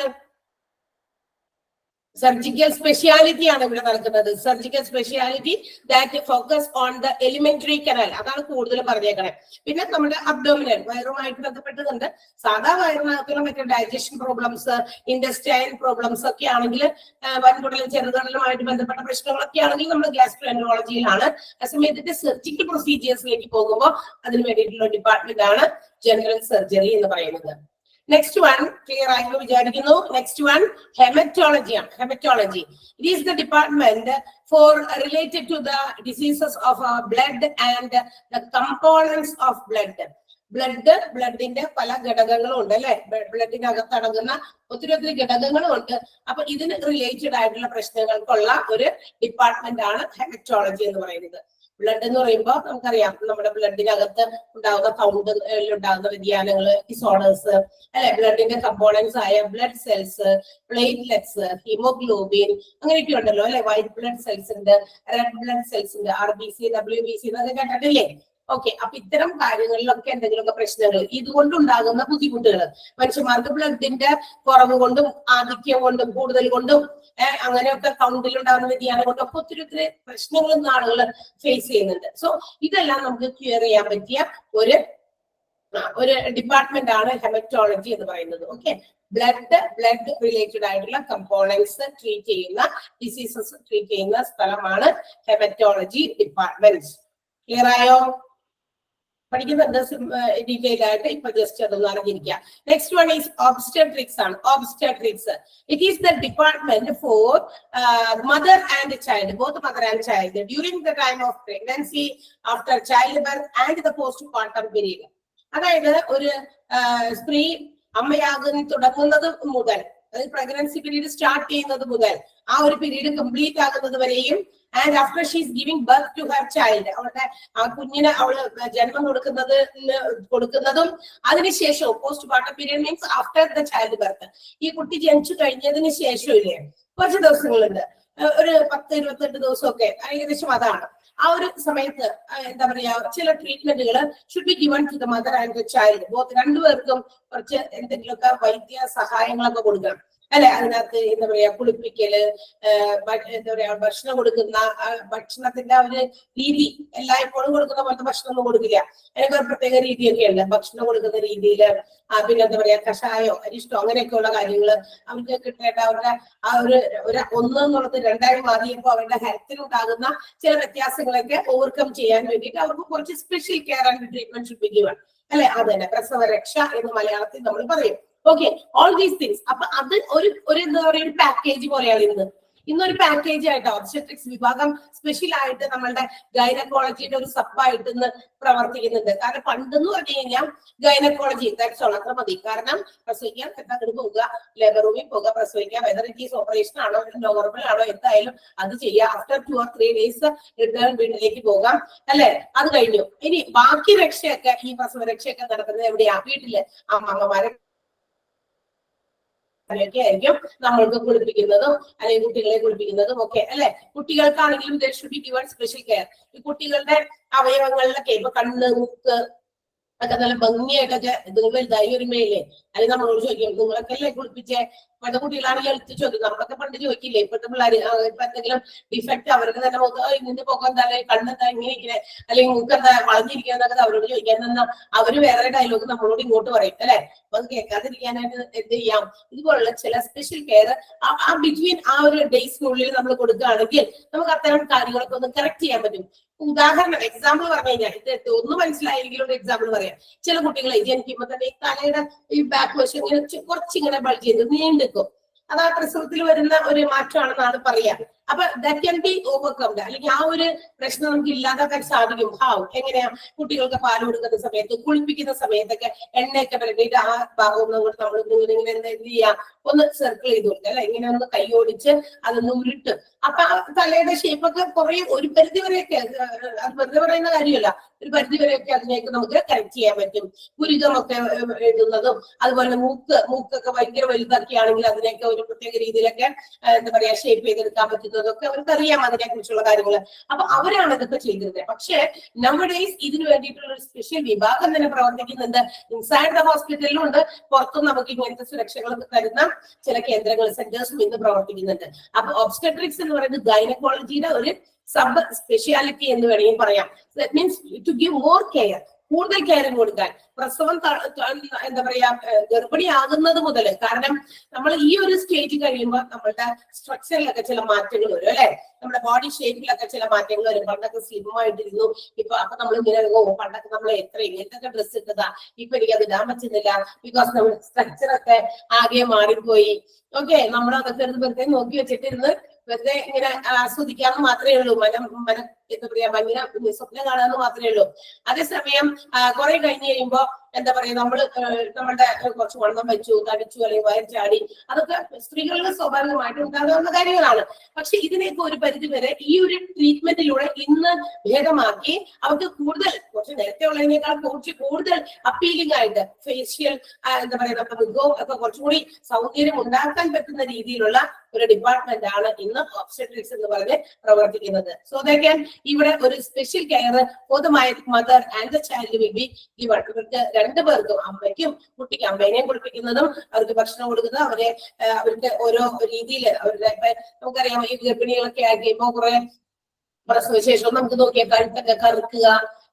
സർജിക്കൽ സ്പെഷ്യാലിറ്റി ആണ് ഇവിടെ നടക്കുന്നത്. Surgical speciality that focus on the elementary canal, അതാണ് കൂടുതൽ പറഞ്ഞേക്കണേ. പിന്നെ നമ്മുടെ അബ്ഡോമിനൽ വയറുമായിട്ട് ബന്ധപ്പെട്ടതുണ്ട്. സാധാ വയറിനകത്തുള്ള മറ്റേ ഡൈജഷൻ പ്രോബ്ലംസ്, ഇൻഡസ്റ്റൈൻ പ്രോബ്ലംസ് ഒക്കെ ആണെങ്കിൽ, വൻകുടലും ചെറുകുടലുമായിട്ട് ബന്ധപ്പെട്ട പ്രശ്നങ്ങളൊക്കെ ആണെങ്കിൽ നമ്മൾ ഗ്യാസ്ട്രോഎൻട്രോളജിയിലാണ്. അതേസമയത്തിന്റെ സർജിക്കൽ പ്രൊസീജിയേഴ്സിലേക്ക് പോകുമ്പോൾ അതിന് വേണ്ടിയിട്ടുള്ള ഡിപ്പാർട്ട്മെന്റ് ആണ് ജനറൽ സർജറി എന്ന് പറയുന്നത്. നെക്സ്റ്റ് വൺ ക്ലിയർ ആയെന്ന് വിചാരിക്കുന്നു. നെക്സ്റ്റ് വൺ ഹെമറ്റോളജി ആണ്. Haematology it is the department for related to the diseases of blood and the components of blood. ബ്ലഡിന്റെ പല ഘടകങ്ങളും ഉണ്ട് അല്ലെ, ബ്ലഡിനകത്ത് അടങ്ങുന്ന ഒത്തിരി ഘടകങ്ങളും ഉണ്ട്. അപ്പൊ ഇതിന് റിലേറ്റഡ് ആയിട്ടുള്ള പ്രശ്നങ്ങൾക്കുള്ള ഒരു ഡിപ്പാർട്ട്മെന്റ് ആണ് ഹെമറ്റോളജി എന്ന് പറയുന്നത്. ബ്ലഡ് എന്ന് പറയുമ്പോൾ നമുക്കറിയാം നമ്മുടെ ബ്ലഡിനകത്ത് ഉണ്ടാകുന്ന കൗണ്ടിലുണ്ടാകുന്ന വ്യതിയാനങ്ങള്, ഡിസോർഡേഴ്സ് അല്ലെ, ബ്ലഡിന്റെ കമ്പോണൻസ് ആയ ബ്ലഡ് സെൽസ്, പ്ലേറ്റ്ലെറ്റ്സ്, ഹീമോഗ്ലോബിൻ അങ്ങനെയൊക്കെ ഉണ്ടല്ലോ അല്ലെ. വൈറ്റ് ബ്ലഡ് സെൽസ് ഉണ്ട്, റെഡ് ബ്ലഡ് സെൽസ് ഉണ്ട്, RBC, WBC എന്നൊക്കെ കേട്ടിട്ടില്ലേ? ഓക്കെ, അപ്പൊ ഇത്തരം കാര്യങ്ങളിലൊക്കെ എന്തെങ്കിലുമൊക്കെ പ്രശ്നങ്ങൾ ഇതുകൊണ്ടുണ്ടാകുന്ന ബുദ്ധിമുട്ടുകൾ, മനുഷ്യന്മാർക്ക് ബ്ലഡിന്റെ കുറവ് കൊണ്ടും ആധിക്യം കൊണ്ടും കൂടുതൽ കൊണ്ടും അങ്ങനെയൊക്കെ കൗണ്ടിലുണ്ടാകുന്ന വ്യതിയാനം കൊണ്ടും ഒക്കെ ഒത്തിരി പ്രശ്നങ്ങളും ആളുകൾ ഫേസ് ചെയ്യുന്നുണ്ട്. സോ ഇതെല്ലാം നമുക്ക് ക്ലിയർ ചെയ്യാൻ പറ്റിയ ഒരു ഡിപ്പാർട്ട്മെന്റ് ആണ് ഹെമറ്റോളജി എന്ന് പറയുന്നത്. ഓക്കെ, ബ്ലഡ് റിലേറ്റഡ് ആയിട്ടുള്ള കമ്പോണൻസ് ട്രീറ്റ് ചെയ്യുന്ന, ഡിസീസസ് ട്രീറ്റ് ചെയ്യുന്ന സ്ഥലമാണ് ഹെമറ്റോളജി ഡിപ്പാർട്ട്മെന്റ്. ക്ലിയർ ആയോ? പഠിക്കുന്നുണ്ട് ഡീറ്റെയിൽ ആയിട്ട്. ഇപ്പൊ ജസ്റ്റ് അതൊന്ന് അറിഞ്ഞിരിക്കുക. നെക്സ്റ്റ് വൺ ഈസ് ഒബ്സ്റ്റട്രിക്സ് ആണ്. Obstetrics it is the department four mother and child, both mother and child during the time of pregnancy, after child birth and the post partum period. അതായത് ഒരു സ്ത്രീ അമ്മയാകുന്ന തുടങ്ങുന്നത് മുതൽ, അതായത് pregnancy period start ചെയ്യുന്നത് മുതൽ ആ ഒരു പീരീഡ് കംപ്ലീറ്റ് ആകുന്നത് വരെയും, and after she is giving birth to her child, അവളുടെ ആ കുഞ്ഞിന് അവള് ജന്മം കൊടുക്കുന്നതും അതിനുശേഷവും, post partum period means after the child birth. ഈ കുട്ടി ജനിച്ചു കഴിഞ്ഞതിന് ശേഷം ഇല്ലേ കുറച്ച് ദിവസങ്ങളുണ്ട്, ഒരു 10-28 ദിവസമൊക്കെ ഏകദേശം അതാണ്. ആ ഒരു സമയത്ത് എന്താ പറയാ, ചില ട്രീറ്റ്മെന്റുകൾ should be given to the mother and the child, both രണ്ടുപേർക്കും കുറച്ച് എന്തെങ്കിലുമൊക്കെ വൈദ്യ സഹായങ്ങളൊക്കെ കൊടുക്കണം അല്ലെ. അതിനകത്ത് എന്താ പറയാ, കുളിപ്പിക്കല്, എന്താ പറയാ, ഭക്ഷണം കൊടുക്കുന്ന ഭക്ഷണത്തിന്റെ ഒരു രീതി എല്ലായ്പ്പോഴും കൊടുക്കുന്ന പോലത്തെ ഭക്ഷണം ഒന്നും കൊടുക്കില്ല. അതിനൊക്കെ ഒരു പ്രത്യേക രീതിയൊക്കെ ഉണ്ട് ഭക്ഷണം കൊടുക്കുന്ന രീതിയില്. പിന്നെ എന്താ പറയാ, കഷായോ അരിഷ്ടോ അങ്ങനെയൊക്കെയുള്ള കാര്യങ്ങള് അവർക്ക് കിട്ടേണ്ട അവരുടെ ആ ഒരു 1 എന്നുള്ളത് 2 മാറിയപ്പോൾ അവരുടെ ഹെൽത്തിനുണ്ടാകുന്ന ചില വ്യത്യാസങ്ങളൊക്കെ ഓവർകം ചെയ്യാൻ വേണ്ടിയിട്ട് അവർക്ക് കുറച്ച് special care and treatment should be given അല്ലെ. അത് തന്നെ പ്രസവരക്ഷ എന്ന് മലയാളത്തിൽ നമ്മൾ പറയും. Okay, all these things. അപ്പൊ അത് ഒരു എന്താ പറയുക, ഒരു പാക്കേജ് പോലെയാണ് ഇന്നൊരു പാക്കേജ് ആയിട്ട് ഒബ്സ്റ്റട്രിക്സ് വിഭാഗം സ്പെഷ്യൽ ആയിട്ട് നമ്മളുടെ ഗൈനക്കോളജിയുടെ ഒരു സബായിട്ട് ഇന്ന് പ്രവർത്തിക്കുന്നുണ്ട്. കാരണം പണ്ടെന്ന് പറഞ്ഞു കഴിഞ്ഞാൽ ഗൈനക്കോളജി ദാറ്റ്സ് ഓൾ, അത്ര മതി. കാരണം പ്രസവിക്കാൻ അങ്ങോട്ട് പോവുക, ലേബർ റൂമിൽ പോവുക, പ്രസവിക്കുക, വെദർ ഇറ്റ് ഈസ് ഓപ്പറേഷൻ ആണോ നോർമൽ ആണോ എന്തായാലും അത് ചെയ്യുക. ആഫ്റ്റർ 2 or 3 days റിട്ടേൺ വീട്ടിലേക്ക് പോകാം അല്ലെ. അത് കഴിഞ്ഞു. ഇനി ബാക്കി രക്ഷയൊക്കെ, ഈ പ്രസവ രക്ഷയൊക്കെ നടക്കുന്നത് എവിടെയാ? വീട്ടില് അമ്മമാരെ ഒക്കെ ആയിരിക്കും നമ്മൾക്ക് കുളിപ്പിക്കുന്നതും അല്ലെങ്കിൽ കുട്ടികളെ കുളിപ്പിക്കുന്നതും ഒക്കെ അല്ലെ. കുട്ടികൾക്കാണെങ്കിലും there should be given special care. ഈ കുട്ടികളുടെ അവയവങ്ങളിലൊക്കെ ഇപ്പൊ കണ്ണ്, മൂക്ക് ഒക്കെ നല്ല ഭംഗിയായിട്ടൊക്കെ നിങ്ങൾ വലുതായി വരുമ്പോഴേ അല്ലെങ്കിൽ നമ്മളോട് ചോദിക്കും, നിങ്ങളൊക്കെ അല്ലേ കുളിപ്പിച്ചേ? പണ്ട് കുട്ടികളാണെങ്കിൽ എടുത്ത് ചോദിക്കും. നമ്മളൊക്കെ പണ്ട് ചോദിക്കില്ലേ? ഇപ്പോഴത്തെ പിള്ളേർ ഇപ്പൊ എന്തെങ്കിലും ഡിഫക്റ്റ് അവർക്ക് തന്നെ ഇതിന്റെ പൊക്കം എന്താ, കണ്ണെന്താ ഇങ്ങനെ ഇരിക്കണേ, അല്ലെങ്കിൽ മൂക്കെന്താ വളഞ്ഞിരിക്കുന്നതൊക്കെ അവരോട് ചോദിക്കാൻ നിന്നാ അവര് വേറെ ഡയലോഗ് നമ്മളോട് ഇങ്ങോട്ട് പറയും അല്ലെ. അപ്പൊ അത് കേൾക്കാതിരിക്കാനായിട്ട് എന്ത് ചെയ്യാം? ഇതുപോലുള്ള ചില സ്പെഷ്യൽ കെയർ ആ ബിറ്റ്വീൻ ആ ഒരു ഡേയ്സിനുള്ളിൽ നമ്മൾ കൊടുക്കുകയാണെങ്കിൽ നമുക്ക് അത്തരം കാര്യങ്ങളൊക്കെ ഒന്ന് കറക്റ്റ് ചെയ്യാൻ പറ്റും. ഉദാഹരണം എക്സാമ്പിൾ പറഞ്ഞു കഴിഞ്ഞാൽ ഇത് ഒന്ന് മനസ്സിലായെങ്കിലും ഒരു എക്സാമ്പിൾ പറയാം. ചില കുട്ടികളെ ജനിക്കുമ്പോ തന്നെ ഈ തലയുടെ ഈ ബാക്ക് വശം ഇങ്ങനെ കുറച്ചിങ്ങനെ ബൾജ് ചെയ്ത് നീണ്ടെക്കും. അത് ആ പ്രസവത്തിൽ വരുന്ന ഒരു മാറ്റമാണെന്നാണ് പറയാ. അപ്പൊ ദാറ്റ് ക്യാൻ ബി ഓവർകംഡ്, അല്ലെങ്കിൽ ആ ഒരു പ്രശ്നം നമുക്ക് ഇല്ലാതാക്കാൻ സാധിക്കും. ഹാവ് എങ്ങനെയാ? കുട്ടികൾക്ക് പാൽ കൊടുക്കുന്ന സമയത്ത്, കുളിപ്പിക്കുന്ന സമയത്തൊക്കെ എണ്ണയൊക്കെ പരട്ടിയിട്ട് ആ ഭാഗം നമ്മൾ ഇങ്ങനെ എന്ത് ചെയ്യാം, ഒന്ന് സർക്കിൾ ചെയ്ത് കൊടുക്കുക അല്ലെ. ഇങ്ങനെ ഒന്ന് കൈയോടിച്ച് അതൊന്ന് ഉരുട്ട്. അപ്പൊ തലയുടെ ഷേപ്പൊക്കെ കുറെ ഒരു പരിധി വരെയൊക്കെ, അത് വെറുതെ പറയുന്ന കാര്യമല്ല, ഒരു പരിധി വരെയൊക്കെ അതിനേക്ക് നമുക്ക് കറക്റ്റ് ചെയ്യാൻ പറ്റും. പുരികമൊക്കെ എഴുതുന്നതും അതുപോലെ മൂക്കൊക്കെ ഭയങ്കര വലുതൊക്കെ ആണെങ്കിൽ അതിനൊക്കെ ഒരു പ്രത്യേക രീതിയിലൊക്കെ എന്താ പറയാ ഷേപ്പ് ചെയ്തെടുക്കാൻ പറ്റുന്നതും ചെയ്തിരുന്നതൊക്കെ അവർക്ക് അറിയാം അതിനെ കുറിച്ചുള്ള കാര്യങ്ങൾ. അപ്പൊ അവരാണ് ഇതൊക്കെ ചെയ്തിരുന്നത്. പക്ഷേ നവഡേയ്സ് ഇതിനു വേണ്ടിയിട്ടുള്ള ഒരു സ്പെഷ്യൽ വിഭാഗം തന്നെ പ്രവർത്തിക്കുന്നുണ്ട്. ഇൻസൈഡ് ദ ഹോസ്പിറ്റലിലും ഉണ്ട്, പുറത്തും നമുക്ക് ഇങ്ങനത്തെ സുരക്ഷകൾ തരുന്ന ചില കേന്ദ്രങ്ങൾ, സെന്റേഴ്സും ഇന്ന് പ്രവർത്തിക്കുന്നുണ്ട്. അപ്പൊ ഒബ്സ്റ്റട്രിക്സ് എന്ന് പറയുന്നത് ഗൈനക്കോളജിയുടെ ഒരു സബ് സ്പെഷ്യാലിറ്റി എന്ന് വേണമെങ്കിൽ പറയാം. That means to give more care, കൂടുതൽ കെയറിങ് കൊടുക്കാൻ. പ്രസവം എന്താ പറയാ, ഗർഭിണിയാകുന്നത് മുതൽ, കാരണം നമ്മൾ ഈ ഒരു സ്റ്റേജ് കഴിയുമ്പോൾ നമ്മളുടെ സ്ട്രക്ചറിലൊക്കെ ചില മാറ്റങ്ങൾ വരും അല്ലെ, നമ്മുടെ ബോഡി ഷേപ്പിലൊക്കെ ചില മാറ്റങ്ങൾ വരും. പണ്ടൊക്കെ സ്ലിം ആയിട്ടിരുന്നു, ഇപ്പൊ അപ്പൊ നമ്മൾ ഇങ്ങനെ പണ്ടൊക്കെ നമ്മൾ എന്തൊക്കെ ഡ്രസ്സ് ഇട്ടതാ, ഇപ്പൊ എനിക്ക് അത് ഇടാൻ പറ്റുന്നില്ല, ബിക്കോസ് നമ്മുടെ സ്ട്രക്ചറൊക്കെ ആകെ മാറിപ്പോയി. ഓക്കെ, നമ്മളതൊക്കെ വെറുതെ നോക്കി വെച്ചിട്ടിരുന്ന് വെറുതെ ഇങ്ങനെ ആസ്വദിക്കാന്ന് മാത്രമേ ഉള്ളൂ, എന്താ പറയാ ഭയങ്കര സ്വപ്നം കാണാന്ന് മാത്രമേ ഉള്ളൂ. അതേസമയം കുറെ കഴിഞ്ഞ് കഴിയുമ്പോ എന്താ പറയാ, നമ്മളുടെ കുറച്ച് വണ്ണം വെച്ചു, തടിച്ചു, അല്ലെങ്കിൽ വയർ ചാടി, അതൊക്കെ സ്ത്രീകളുടെ സ്വാഭാവികമായിട്ട് ഉണ്ടാകാവുന്ന കാര്യങ്ങളാണ്. പക്ഷെ ഇതിനെയൊക്കെ ഒരു പരിധി വരെ ഈ ഒരു ട്രീറ്റ്മെന്റിലൂടെ ഇന്ന് ഭേദമാക്കി അവർക്ക് കൂടുതൽ, കുറച്ച് നേരത്തെ ഉള്ളതിനേക്കാൾ കുറച്ച് കൂടുതൽ അപ്പീലിംഗ് ആയിട്ട് ഫേഷ്യൽ എന്താ പറയാ, നമ്മുടെ മുഖവും ഒക്കെ കുറച്ചുകൂടി സൗന്ദര്യം ഉണ്ടാക്കാൻ പറ്റുന്ന രീതിയിലുള്ള ഒരു ഡിപ്പാർട്ട്മെന്റ് ആണ് ഇന്ന് ഒബ്സ്റ്റട്രിക്സ് എന്ന് പറഞ്ഞ് പ്രവർത്തിക്കുന്നത്. സോ ദേ ഇവിടെ ഒരു special care for the mother and the child will be given. ഇവർക്ക് രണ്ടുപേർക്കും, അമ്മയ്ക്കും കുട്ടിക്ക്, അമ്മേനെയും കുളിപ്പിക്കുന്നതും അവർക്ക് ഭക്ഷണം കൊടുക്കുന്നതും അവർക്ക് ഓരോ രീതിയിൽ അവരുടെ, നമുക്കറിയാം ഈ ഗർഭിണികളൊക്കെ ആക്കിയപ്പോ കുറെ പ്രസവശേഷം നമുക്ക് നോക്കിയാൽ കഴുത്തൊക്കെ കറുക്കുക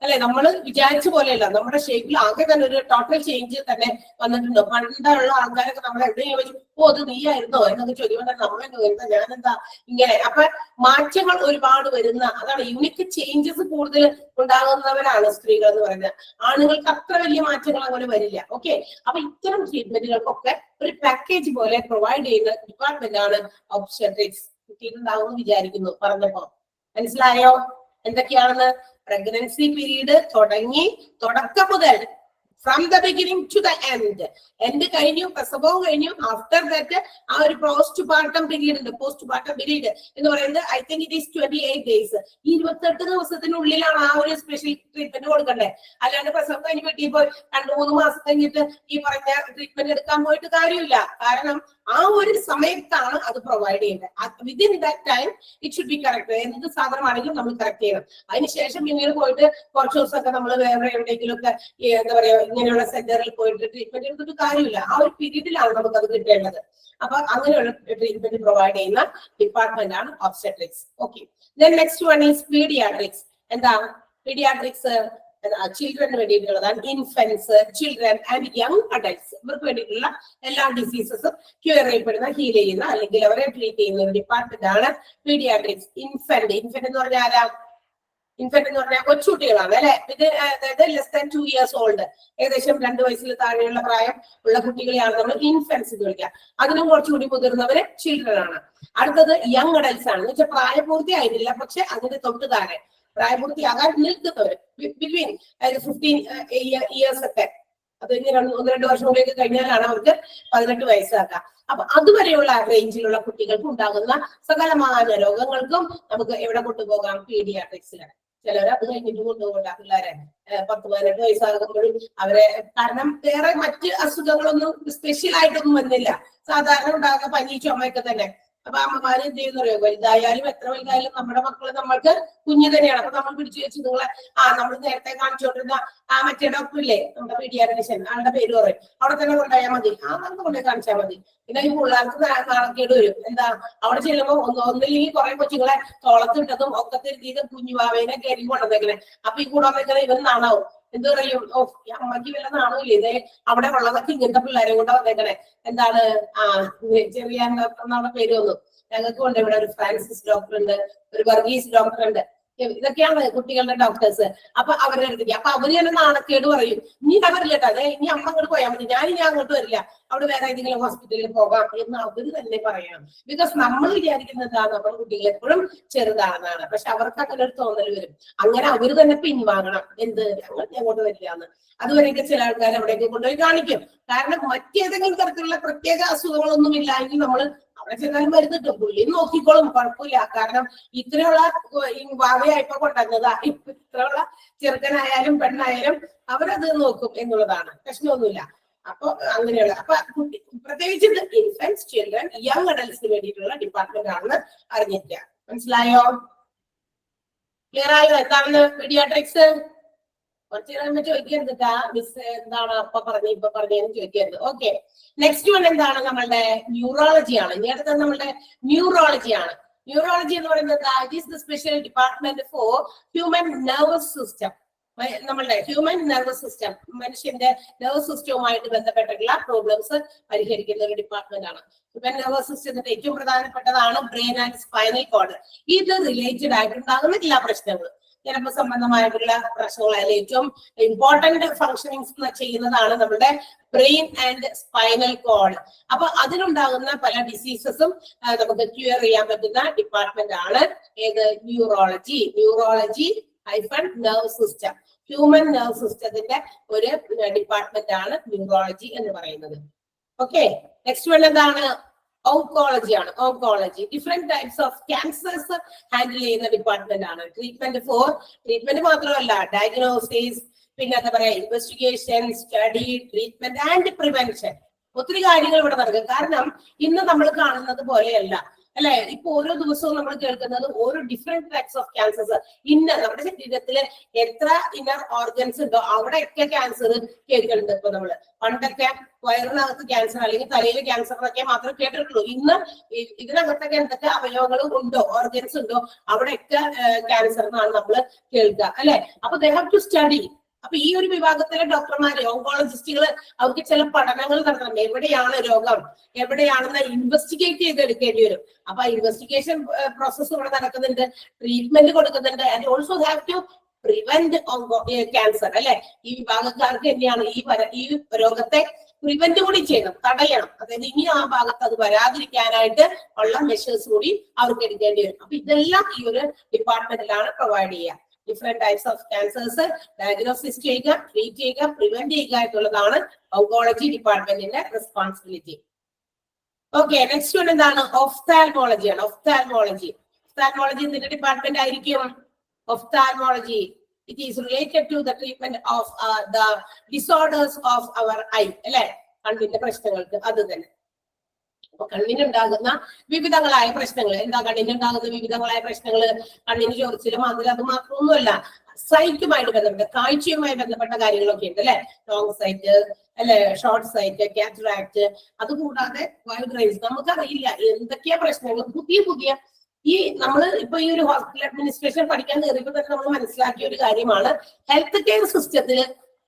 അല്ലെ, നമ്മൾ വിചാരിച്ച പോലെയല്ല, നമ്മുടെ ഷേപ്പിൽ ആകെ തന്നെ ഒരു ടോട്ടൽ ചേഞ്ച് തന്നെ വന്നിട്ടുണ്ടോ. പണ്ടുള്ള ആൾക്കാരൊക്കെ നമ്മൾ എവിടെയും ചോദിച്ചു, ഓ അത് നീയായിരുന്നോ എന്നൊക്കെ ചോദിക്കുമ്പോൾ നമ്മളെന്താ വരുന്ന, ഞാനെന്താ ഇങ്ങനെ. അപ്പൊ മാറ്റങ്ങൾ ഒരുപാട് വരുന്ന, അതാണ് യൂണിക് ചേഞ്ചസ് കൂടുതൽ ഉണ്ടാകുന്നവരാണ് സ്ത്രീകൾ എന്ന് പറയുന്നത്. ആണുങ്ങൾക്ക് അത്ര വലിയ മാറ്റങ്ങൾ അങ്ങനെ വരില്ല. ഓക്കെ, അപ്പൊ ഇത്തരം ട്രീറ്റ്മെന്റുകൾക്കൊക്കെ ഒരു പാക്കേജ് പോലെ പ്രൊവൈഡ് ചെയ്യുന്ന ഡിപ്പാർട്ട്മെന്റ് ആണ് ഒബ്സ്റ്റട്രിക്സ്. കിട്ടിയിട്ടുണ്ടാവും എന്ന് വിചാരിക്കുന്നു പറഞ്ഞപ്പോ. മനസ്സിലായോ എന്തൊക്കെയാണെന്ന്? പ്രഗ്നൻസി പീരീഡ് തുടക്കം മുതൽ, from the beginning to the end കഴിഞ്ഞു, പ്രസവവും കഴിഞ്ഞു. ആഫ്റ്റർ ദാറ്റ് ആ ഒരു പോസ്റ്റ് പാർട്ടം പീരീഡ് ഉണ്ട്. പോസ്റ്റ് പാർട്ടം പീരീഡ് എന്ന് പറയുന്നത് I think it is 28 days. ഈ 28 ദിവസത്തിനുള്ളിലാണ് ആ ഒരു സ്പെഷ്യൽ ട്രീറ്റ്മെന്റ് കൊടുക്കണ്ടേ. അല്ലാണ്ട് പ്രസവം കഴിഞ്ഞ് വീട്ടിൽ പോയി 2-3 മാസം കഴിഞ്ഞിട്ട് ഈ പറഞ്ഞ ട്രീറ്റ്മെന്റ് എടുക്കാൻ പോയിട്ട് കാര്യമില്ല. കാരണം ആ ഒരു സമയത്താണ് അത് പ്രൊവൈഡ് ചെയ്യുന്നത്. Within that time it should be correct. എന്ത് സാധനമാണെങ്കിലും നമ്മൾ കറക്റ്റ് ചെയ്യണം. അതിനുശേഷം പിന്നീട് പോയിട്ട് കുറച്ച് ദിവസമൊക്കെ നമ്മൾ വേറെ എവിടെയെങ്കിലും ഒക്കെ എന്താ പറയാ ഇങ്ങനെയുള്ള സെന്ററിൽ പോയിട്ട് ട്രീറ്റ്മെന്റ് എടുത്തിട്ട് കാര്യമില്ല. ആ ഒരു പീരീഡിലാണ് നമുക്ക് അത് കിട്ടേണ്ടത്. അപ്പൊ അങ്ങനെയുള്ള ട്രീറ്റ്മെന്റ് പ്രൊവൈഡ് ചെയ്യുന്ന ഡിപ്പാർട്ട്മെന്റ് ആണ് obstetrics. Okay, then next one is paediatrics. എന്താ പീഡിയാട്രിക്സ്? ചിൽഡ്രന് വേണ്ടിയിട്ടുള്ളതാണ്. Infants, children and young adults, ഇവർക്ക് വേണ്ടിയിട്ടുള്ള എല്ലാ ഡിസീസസും ക്യൂർ ചെയ്യപ്പെടുന്ന, ഹീൽ ചെയ്യുന്ന, അല്ലെങ്കിൽ അവരെ ട്രീറ്റ് ചെയ്യുന്ന ഒരു ഡിപ്പാർട്ട്മെന്റ് ആണ് പീഡിയാട്രിക്സ്. ഇൻഫന്റ് എന്ന് പറഞ്ഞാൽ ആരാ? ഇൻഫന്റ് എന്ന് പറഞ്ഞാൽ കൊച്ചുകുട്ടികളാണ് അല്ലെ. അതായത് ലെസ് ദാൻ 2 years old, ഏകദേശം 2 വയസ്സിൽ താഴെയുള്ള പ്രായം ഉള്ള കുട്ടികളെയാണ് നമ്മൾ ഇൻഫൻസ് എന്ന് വിളിക്കുക. അതിനും കുറച്ചുകൂടി മുതിർന്നവര് ചിൽഡ്രൻ ആണ്. അടുത്തത് യങ് അഡൽട്സ് ആണ്, എന്ന് വെച്ചാൽ പ്രായപൂർത്തി ആയിട്ടില്ല, പക്ഷെ അതിന്റെ തൊട്ട് താഴെ പ്രായപൂർത്തിയാകാൻ നിൽക്കുന്നവര്, ബിറ്റ്വീൻ 15 years ഒക്കെ, അത് 1-2 വർഷം കൂടിയൊക്കെ കഴിഞ്ഞാലാണ് അവർക്ക് 18 വയസ്സാക്കുക. അപ്പൊ അതുവരെയുള്ള റേഞ്ചിലുള്ള കുട്ടികൾക്ക് ഉണ്ടാകുന്ന സകലമായ രോഗങ്ങൾക്കും നമുക്ക് എവിടെ കൊണ്ടുപോകാം? പീഡിയാട്രിക്സിലാണ്. ചിലവർ അത് കഴിഞ്ഞിട്ട് കൊണ്ടുപോകണ്ട പിള്ളേരെ 10-18 വയസ്സാകുമ്പോഴും അവരെ, കാരണം വേറെ മറ്റ് അസുഖങ്ങളൊന്നും സ്പെഷ്യൽ ആയിട്ടൊന്നും വന്നില്ല, സാധാരണ ഉണ്ടാകുന്ന പനി ചുമയൊക്കെ തന്നെ. അപ്പൊ അമ്മമാര് എന്ത് ചെയ്യുന്നറിയോ, വലുതായാലും എത്ര വലുതായാലും നമ്മുടെ മക്കള് നമ്മൾക്ക് കുഞ്ഞു തന്നെയാണ്. അപ്പൊ നമ്മൾ പിടിച്ചു വെച്ച് നിങ്ങളെ നമ്മൾ നേരത്തെ കാണിച്ചുകൊണ്ടിരുന്ന മറ്റേ ഡോക്ടർ ഇല്ലേ, നമ്മുടെ പീഡിയാട്രിഷ്യൻ, ആളുടെ പേര് പറയും, അവിടെ തന്നെ കൊണ്ടുപോയാൽ മതി. നമുക്ക് കൊണ്ടുപോയി കാണിച്ചാൽ മതി. പിന്നെ ഈ പിള്ളേർക്ക് നാണക്കേട് വരും. എന്താ അവിടെ ചെല്ലുമ്പോ ഒന്നില്ലെങ്കിൽ കുറെ കൊച്ചുങ്ങളെ തോളത്തിട്ടതും ഒക്കെ തിരുത്തിയത് കുഞ്ഞുവാവേനെ കയറി കൊണ്ടുവന്നേക്കണേ. അപ്പൊ ഈ കൂടെ വന്നേക്കണേ ഇവൻ നാണാവും. എന്ത് പറയും, ഓ അമ്മയ്ക്ക് വല്ല നാണമില്ല, ഇതേ അവിടെ ഉള്ളതൊക്കെ ഇങ്ങനത്തെ പിള്ളേരെ കൊണ്ട് വന്നേക്കണേ. എന്താണ് ചെറിയ എന്നുള്ള പേര് വന്നു. ഞങ്ങൾക്ക് കൊണ്ട് ഇവിടെ ഒരു ഫ്രാൻസിസ് ഡോക്ടർ ഉണ്ട്, ഒരു വർഗീസ് ഡോക്ടർ ഉണ്ട്. ഇതൊക്കെയാണ് കുട്ടികളുടെ ഡോക്ടേഴ്സ്. അപ്പൊ അവരുടെ അടുത്തേക്ക്, അപ്പൊ അവര് തന്നെ നാണക്കേട് പറയും, ഇനി അവരില്ലട്ടോ, അതെ ഇനി അമ്മ അങ്ങോട്ട് പോയാൽ മതി, ഞാനിനി അങ്ങോട്ട് വരില്ല, അവിടെ വേറെ ഏതെങ്കിലും ഹോസ്പിറ്റലിൽ പോകാം എന്ന് അവര് തന്നെ പറയാം. ബിക്കോസ് നമ്മൾ വിചാരിക്കുന്നത് നമ്മുടെ കുട്ടികൾ എപ്പോഴും ചെറുതാണെന്നാണ്, പക്ഷെ അവർക്ക് അങ്ങനെ ഒരു തോന്നൽ വരും. അങ്ങനെ അവര് തന്നെ പിൻവാങ്ങണം, എന്ത് അങ്ങോട്ട് വരില്ല എന്ന്. അതുവരെയൊക്കെ ചില ആൾക്കാർ അവിടേക്ക് കൊണ്ടുപോയി കാണിക്കും. കാരണം മറ്റേതെങ്കിലും തരത്തിലുള്ള പ്രത്യേക അസുഖങ്ങളൊന്നും ഇല്ല എങ്കിൽ നമ്മൾ അവിടെ ചെന്നാലും മരുന്നിട്ട് പുള്ളി നോക്കിക്കോളും, കുഴപ്പമില്ല. കാരണം ഇത്രയുള്ള വാവയായിപ്പോ കൊണ്ടുവന്നതാ, ഇത്രയുള്ള ചെറുക്കനായാലും പെണ്ണായാലും അവരത് നോക്കും എന്നുള്ളതാണ്, പ്രശ്നമൊന്നുമില്ല. അപ്പൊ അങ്ങനെയുള്ള, അപ്പൊ പ്രത്യേകിച്ച് ഇൻഫൻസ്, ചിൽഡ്രൻ, യങ് അഡൽസിന് വേണ്ടിയിട്ടുള്ള ഡിപ്പാർട്ട്മെന്റ് ആണെന്ന് അറിഞ്ഞിരിക്കുക. മനസ്സിലായോ? ക്ലിയർ ആയോ എന്താണ് പീഡിയാട്രിക്സ്? കുറച്ച് കഴിയുമ്പോ ചോദിക്കരുത് മിസ് എന്താണ് ഇപ്പൊ പറഞ്ഞെന്ന് ചോദിക്കരുത്. ഓക്കെ, നെക്സ്റ്റ് വൺ എന്താണ്? നമ്മളുടെ ന്യൂറോളജി ആണ്. ഇനി അടുത്തത് നമ്മളുടെ ന്യൂറോളജി ആണ്. ന്യൂറോളജി എന്ന് പറയുന്നത് it is the special department for human nervous system. നമ്മളുടെ ഹ്യൂമൻ നെർവസ് സിസ്റ്റം, മനുഷ്യന്റെ നെർവസ് സിസ്റ്റവുമായിട്ട് ബന്ധപ്പെട്ടിട്ടുള്ള പ്രോബ്ലംസ് പരിഹരിക്കുന്ന ഒരു ഡിപ്പാർട്ട്മെന്റ് ആണ്. ഹ്യൂമൻ നെർവസ് സിസ്റ്റത്തിന്റെ ഏറ്റവും പ്രധാനപ്പെട്ടതാണ് ബ്രെയിൻ ആൻഡ് സ്പൈനൽ കോഡ്. ഇത് റിലേറ്റഡ് ആയിട്ടുണ്ടാകുന്ന എല്ലാ പ്രശ്നങ്ങളും, ഞരമ്പ് സംബന്ധമായിട്ടുള്ള പ്രശ്നങ്ങളായാലും ഏറ്റവും ഇമ്പോർട്ടന്റ് ഫങ്ഷനിങ്സ് ചെയ്യുന്നതാണ് നമ്മുടെ ബ്രെയിൻ ആൻഡ് സ്പൈനൽ കോഡ്. അപ്പൊ അതിനുണ്ടാകുന്ന പല ഡിസീസസും നമുക്ക് ക്യൂർ ചെയ്യാൻ പറ്റുന്ന ഡിപ്പാർട്ട്മെന്റ് ആണ് ഏത്? Neurology. Neurology nerve system, human nerve സിസ്റ്റത്തിന്റെ ഒരു ഡിപ്പാർട്ട്മെന്റ് ആണ് ന്യൂറോളജി എന്ന് പറയുന്നത്. ഓക്കെ, നെക്സ്റ്റ് വൺ എന്താണ്? ഓങ്കോളജി ആണ്. Oncology different types of cancers handle ചെയ്യുന്ന ഡിപ്പാർട്ട്മെന്റ് ആണ്. ട്രീറ്റ്മെന്റ് മാത്രമല്ല, ഡയഗ്നോസിസ്, പിന്നെ എന്താ പറയാ, investigation, study, treatment and prevention. ഒത്തിരി കാര്യങ്ങൾ ഇവിടെ നടക്കും. കാരണം ഇന്ന് നമ്മൾ കാണുന്നത് പോലെയല്ല അല്ലെ, ഇപ്പൊ ഓരോ ദിവസവും നമ്മൾ കേൾക്കുന്നത് ഓരോ ഡിഫറെന്റ് ടൈപ്സ് ഓഫ് ക്യാൻസേഴ്സ്. നമ്മുടെ ശരീരത്തില് എത്ര ഇന്നർ ഓർഗൻസ് ഉണ്ടോ അവിടെയൊക്കെ ക്യാൻസർ കേൾക്കുന്നുണ്ട്. ഇപ്പൊ നമ്മള് പണ്ടൊക്കെ വയറിനകത്ത് ക്യാൻസർ അല്ലെങ്കിൽ തലയിലെ ക്യാൻസർ എന്നൊക്കെ മാത്രമേ കേട്ടിട്ടുള്ളൂ. ഇന്ന് ഇതിനകത്തൊക്കെ എന്തൊക്കെ അവയവങ്ങളും ഉണ്ടോ, ഓർഗൻസ് ഉണ്ടോ, അവിടെയൊക്കെ ക്യാൻസർ എന്നാണ് നമ്മൾ കേൾക്കുക അല്ലെ. അപ്പൊ ദേ ഹാവ് ടു സ്റ്റഡി. അപ്പൊ ഈ ഒരു വിഭാഗത്തിലെ ഡോക്ടർമാര്, ഓങ്കോളജിസ്റ്റുകള്, അവർക്ക് ചില പഠനങ്ങൾ നടത്തണം. എവിടെയാണ് രോഗം, എവിടെയാണെന്ന് ഇൻവെസ്റ്റിഗേറ്റ് ചെയ്തെടുക്കേണ്ടി വരും. അപ്പൊ ഇൻവെസ്റ്റിഗേഷൻ പ്രോസസ് ഇവിടെ നടക്കുന്നുണ്ട്, ട്രീറ്റ്മെന്റ് കൊടുക്കുന്നുണ്ട്, and also have to prevent cancer അല്ലെ. ഈ വിഭാഗക്കാർക്ക് തന്നെയാണ് ഈ രോഗത്തെ പ്രിവെന്റ് കൂടി ചെയ്യണം, തടയണം. അതായത് ഇനി ആ ഭാഗത്ത് അത് വരാതിരിക്കാനായിട്ട് ഉള്ള മെഷേഴ്സ് കൂടി അവർക്ക് എടുക്കേണ്ടി വരും. അപ്പൊ ഇതെല്ലാം ഈ ഒരു ഡിപ്പാർട്ട്മെന്റിലാണ് പ്രൊവൈഡ് ചെയ്യുക. Different types of cancers diagnosis ചെയ്യുക, ട്രീറ്റ് ചെയ്യുക, പ്രിവെന്റ് ചെയ്യുക എന്നുള്ളതാണ് ഓങ്കോളജി ഡിപ്പാർട്ട്മെന്റിന്റെ റെസ്പോൺസിബിലിറ്റി. ഓക്കെ, നെക്സ്റ്റ് വൺ എന്താണ്? ഒഫ്താൽമോളജി ആണ്. ഒഫ്താൽമോളജി ഇതിന്റെ ഡിപ്പാർട്ട്മെന്റ് ആയിരിക്കും. Ophthalmology it is related to the treatment of the disorders of our eye അല്ലെ, കണ്ണിന്റെ പ്രശ്നങ്ങൾക്ക്. അത് തന്നെ അപ്പൊ കണ്ണിനുണ്ടാകുന്ന വിവിധങ്ങളായ പ്രശ്നങ്ങൾ എന്താ? കണ്ണിനുണ്ടാകുന്ന വിവിധങ്ങളായ പ്രശ്നങ്ങൾ, കണ്ണിന് ചൊറിച്ചില്, മാതിരി, അത് മാത്രമൊന്നുമല്ല, സൈറ്റുമായിട്ട് ബന്ധപ്പെട്ട, കാഴ്ചയുമായി ബന്ധപ്പെട്ട കാര്യങ്ങളൊക്കെ ഉണ്ട് അല്ലെ. ലോങ് സൈറ്റ് അല്ലെ, ഷോർട്ട് സൈറ്റ്, കാറ്ററാക്ട്, അതുകൂടാതെ വൈബ്രൈസ്. നമുക്കറിയില്ല എന്തൊക്കെയാ പ്രശ്നങ്ങൾ. പുതിയ നമ്മള് ഇപ്പൊ ഈ ഒരു ഹോസ്പിറ്റൽ അഡ്മിനിസ്ട്രേഷൻ പഠിക്കാൻ കയറിയപ്പോൾ തന്നെ നമ്മൾ മനസ്സിലാക്കിയ ഒരു കാര്യമാണ്, ഹെൽത്ത് കെയർ സിസ്റ്റത്തിൽ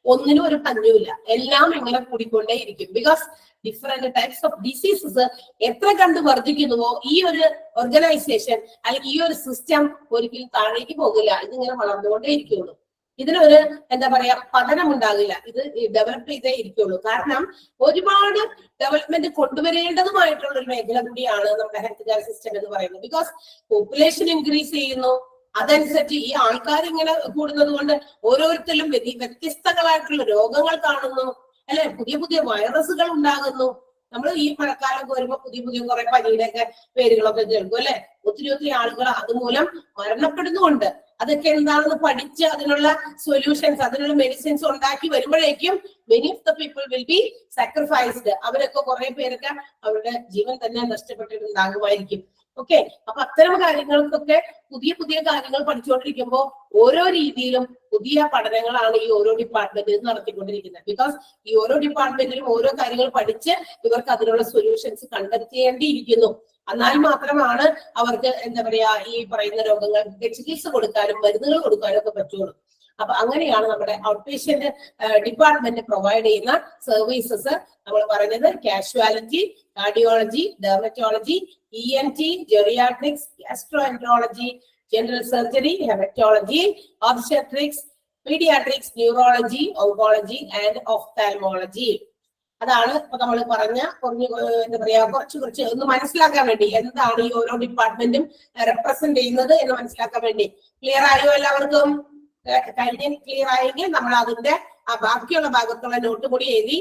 ഒന്നിനും ഒരു പഞ്ഞുമില്ല. എല്ലാം ഇങ്ങനെ കൂടിക്കൊണ്ടേ ഇരിക്കും. Because different types of diseases എത്ര കണ്ട് വർദ്ധിക്കുന്നുവോ ഈ ഒരു ഓർഗനൈസേഷൻ അല്ലെങ്കിൽ ഈ ഒരു സിസ്റ്റം ഒരിക്കലും താഴേക്ക് പോകില്ല. ഇതിങ്ങനെ വളർന്നുകൊണ്ടേ ഇരിക്കുള്ളൂ. ഇതിനൊരു എന്താ പറയാ പഠനം ഉണ്ടാകില്ല. ഇത് ഡെവലപ്പ് ചെയ്തേ ഇരിക്കുള്ളൂ. കാരണം ഒരുപാട് ഡെവലപ്മെന്റ് കൊണ്ടുവരേണ്ടതുമായിട്ടുള്ള ഒരു മേഖല കൂടിയാണ് നമ്മുടെ ഹെൽത്ത് കെയർ സിസ്റ്റം എന്ന് പറയുന്നത്. ബിക്കോസ് പോപ്പുലേഷൻ ഇൻക്രീസ് ചെയ്യുന്നു, അതനുസരിച്ച് ഈ ആൾക്കാർ ഇങ്ങനെ കൂടുന്നത് കൊണ്ട് ഓരോരുത്തരും വ്യത്യസ്തങ്ങളായിട്ടുള്ള രോഗങ്ങൾ കാണുന്നു അല്ലെ, പുതിയ വൈറസുകൾ ഉണ്ടാകുന്നു. നമ്മൾ ഈ മഴക്കാലമൊക്കെ വരുമ്പോ പുതിയ കുറെ പനിയുടെ ഒക്കെ പേരുകളൊക്കെ കേൾക്കും അല്ലെ. ഒത്തിരി ആളുകൾ അതുമൂലം മരണപ്പെടുന്നുമുണ്ട്. അതൊക്കെ എന്താണെന്ന് പഠിച്ച് അതിനുള്ള സൊല്യൂഷൻസ്, അതിനുള്ള മെഡിസിൻസ് ഉണ്ടാക്കി വരുമ്പോഴേക്കും many of the people will be sacrificed. അവരൊക്കെ കുറെ പേരൊക്കെ അവരുടെ ജീവൻ തന്നെ നഷ്ടപ്പെട്ടിട്ടുണ്ടാകുമായിരിക്കും. ഓക്കെ, അപ്പൊ അത്തരം കാര്യങ്ങൾക്കൊക്കെ പുതിയ കാര്യങ്ങൾ പഠിച്ചുകൊണ്ടിരിക്കുമ്പോൾ ഓരോ രീതിയിലും പുതിയ പഠനങ്ങളാണ് ഈ ഓരോ ഡിപ്പാർട്ട്മെന്റിൽ നടത്തിക്കൊണ്ടിരിക്കുന്നത്. ബിക്കോസ് ഈ ഓരോ ഡിപ്പാർട്ട്മെന്റിലും ഓരോ കാര്യങ്ങൾ പഠിച്ച് ഇവർക്ക് അതിനുള്ള സൊല്യൂഷൻസ് കണ്ടെത്തേണ്ടിയിരിക്കുന്നു. എന്നാൽ മാത്രമാണ് അവർക്ക് എന്താ പറയാ ഈ പറയുന്ന രോഗങ്ങൾക്ക് ചികിത്സ കൊടുക്കാനും മരുന്നുകൾ കൊടുക്കാനും ഒക്കെ പറ്റുള്ളൂ. അപ്പൊ അങ്ങനെയാണ് നമ്മുടെ ഔട്ട് പേഷ്യന്റ് ഡിപ്പാർട്ട്മെന്റ് പ്രൊവൈഡ് ചെയ്യുന്ന സർവീസസ്. നമ്മൾ പറഞ്ഞത് casualty, cardiology, dermatology, ENT, geriatrics, gastroenterology, general surgery, haematology, obstetrics, paediatrics, neurology, oncology and ophthalmology. അതാണ് ഇപ്പൊ നമ്മൾ എന്താ പറയാ കുറച്ച് ഒന്ന് മനസ്സിലാക്കാൻ വേണ്ടി എന്താണ് ഈ ഓരോ ഡിപ്പാർട്ട്മെന്റും റെപ്രസെന്റ് ചെയ്യുന്നത് എന്ന് മനസ്സിലാക്കാൻ വേണ്ടി. ക്ലിയർ ആയോ എല്ലാവർക്കും? ക്ലിയർ ആയെങ്കിൽ നമ്മൾ അതിന്റെ ആ ബാക്കിയുള്ള ഭാഗത്തുള്ള നോട്ട് കൂടി എഴുതി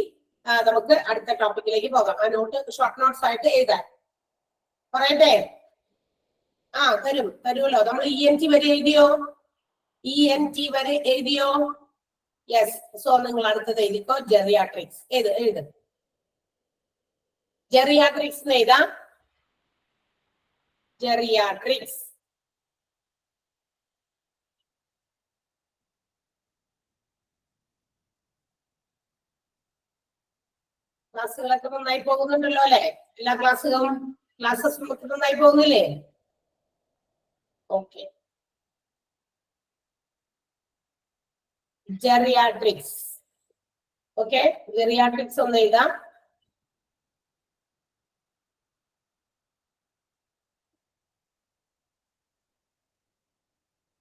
നമുക്ക് അടുത്ത ടോപ്പിക്കിലേക്ക് പോകാം. ആ നോട്ട് ഷോർട്ട് നോട്ട്സ് ആയിട്ട് എഴുതാൻ പറയട്ടെ? തരുമല്ലോ. നമ്മൾ ENT വരെ എഴുതിയോ? ENT വരെ എഴുതിയോ? യെസ്. സോ നിങ്ങൾ അടുത്തത് എഴുതിക്കോ. ജെറിയാട്രിക്സ് എഴുത്. ജെറിയാട്രിക്സ് എഴുതാം. ജെറിയാട്രിക്സ് ക്ലാസ്സുകളൊക്കെ നന്നായി പോകുന്നുണ്ടല്ലോ അല്ലെ? എല്ലാ ക്ലാസ്സസ് നമുക്ക് നന്നായി പോകുന്നില്ലേ? ഓക്കെ. ജെറിയാട്രിക്സ്. ഓക്കെ, ജെറിയാട്രിക്സ് ഒന്ന് എഴുതാം.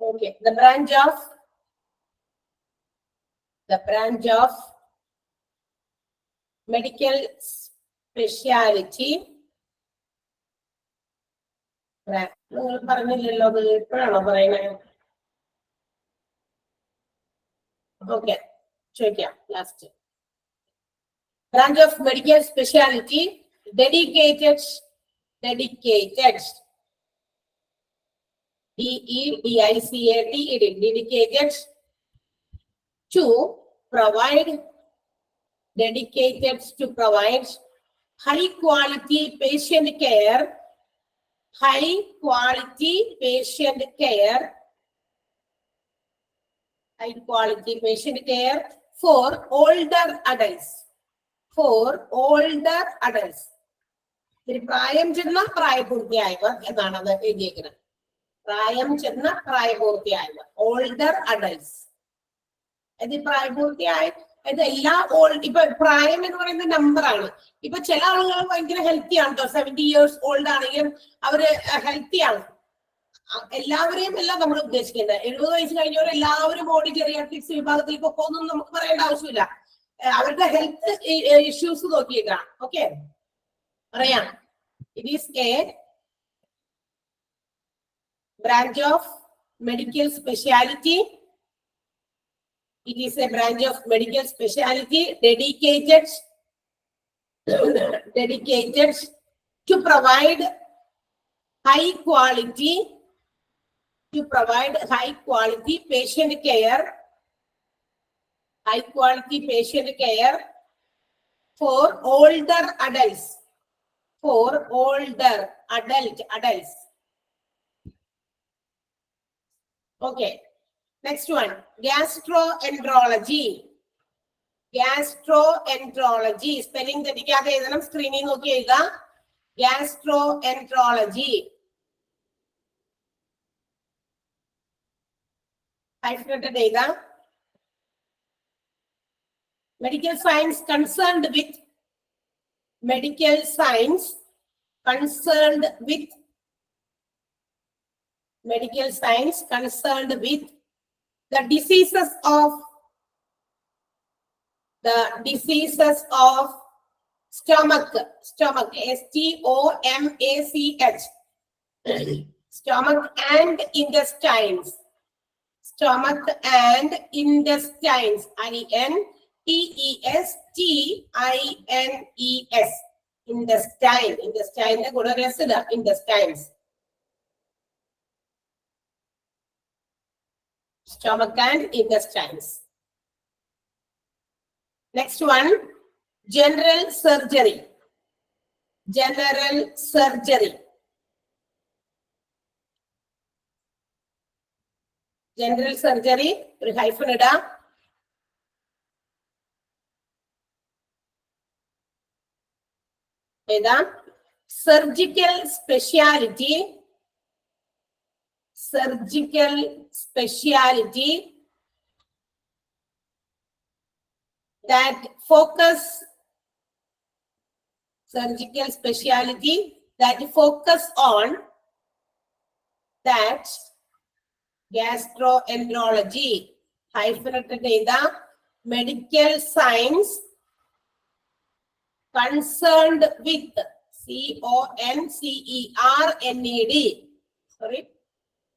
Okay, the branch of medical specialty. നിങ്ങൾ പറഞ്ഞില്ലല്ലോ, അത് എപ്പോഴാണോ പറയുന്നത്? ഓക്കെ, ചോദിക്കാം last. Branch of medical specialty dedicated dedicated to provide high quality patient care for older adults. ഇതിൽ പ്രായം ചെന്ന പ്രായപൂർത്തിയായവർ എന്നാണ് അത് എഴുതിയിരിക്കുന്നത്. പ്രായം ചെന്ന പ്രായപൂർത്തിയായവർ, ഓൾഡർ അഡൽട്സ്. ഇത് പ്രായപൂർത്തിയായ ഇത് എല്ലാ ഇപ്പൊ പ്രായം എന്ന് പറയുന്ന നമ്പറാണ്. ഇപ്പൊ ചില ആളുകൾ ഭയങ്കര ഹെൽത്തി ആണ് കേട്ടോ. 70 years ഓൾഡ് ആണെങ്കിലും അവര് ഹെൽത്തി ആണ്. എല്ലാവരെയും അല്ല നമ്മൾ ഉദ്ദേശിക്കുന്നത്. 70 വയസ്സ് കഴിഞ്ഞവർ എല്ലാവരും ബോഡി ജെറിയാട്രിക്സ് വിഭാഗത്തിൽ പോകുന്നു നമുക്ക് പറയേണ്ട ആവശ്യമില്ല. അവരുടെ ഹെൽത്ത് ഇഷ്യൂസ് നോക്കിയിട്ടാണ്. ഓക്കെ, പറയാം. It is A branch of medical specialty. It is a branch of medical specialty dedicated to provide high quality patient care for older adults. Adults. Okay, next one, gastroenterology. Spelling തെറ്റിക്കാതെ എഴുതണം. സ്ക്രീനിൽ നോക്കി എഴുതാം. gastroenterology. hyphenated എഴുതാം. medical science concerned with the diseases of stomach, stomach and intestines, intestine കൂടെ രസത intestines. Stomach and intestines. Next one, general surgery. ഒരു hyphen ഇടാം. ഏതാ? surgical specialty that focus on that gastroenterology hyphenated data medical science concerned with CONCERNED. Sorry,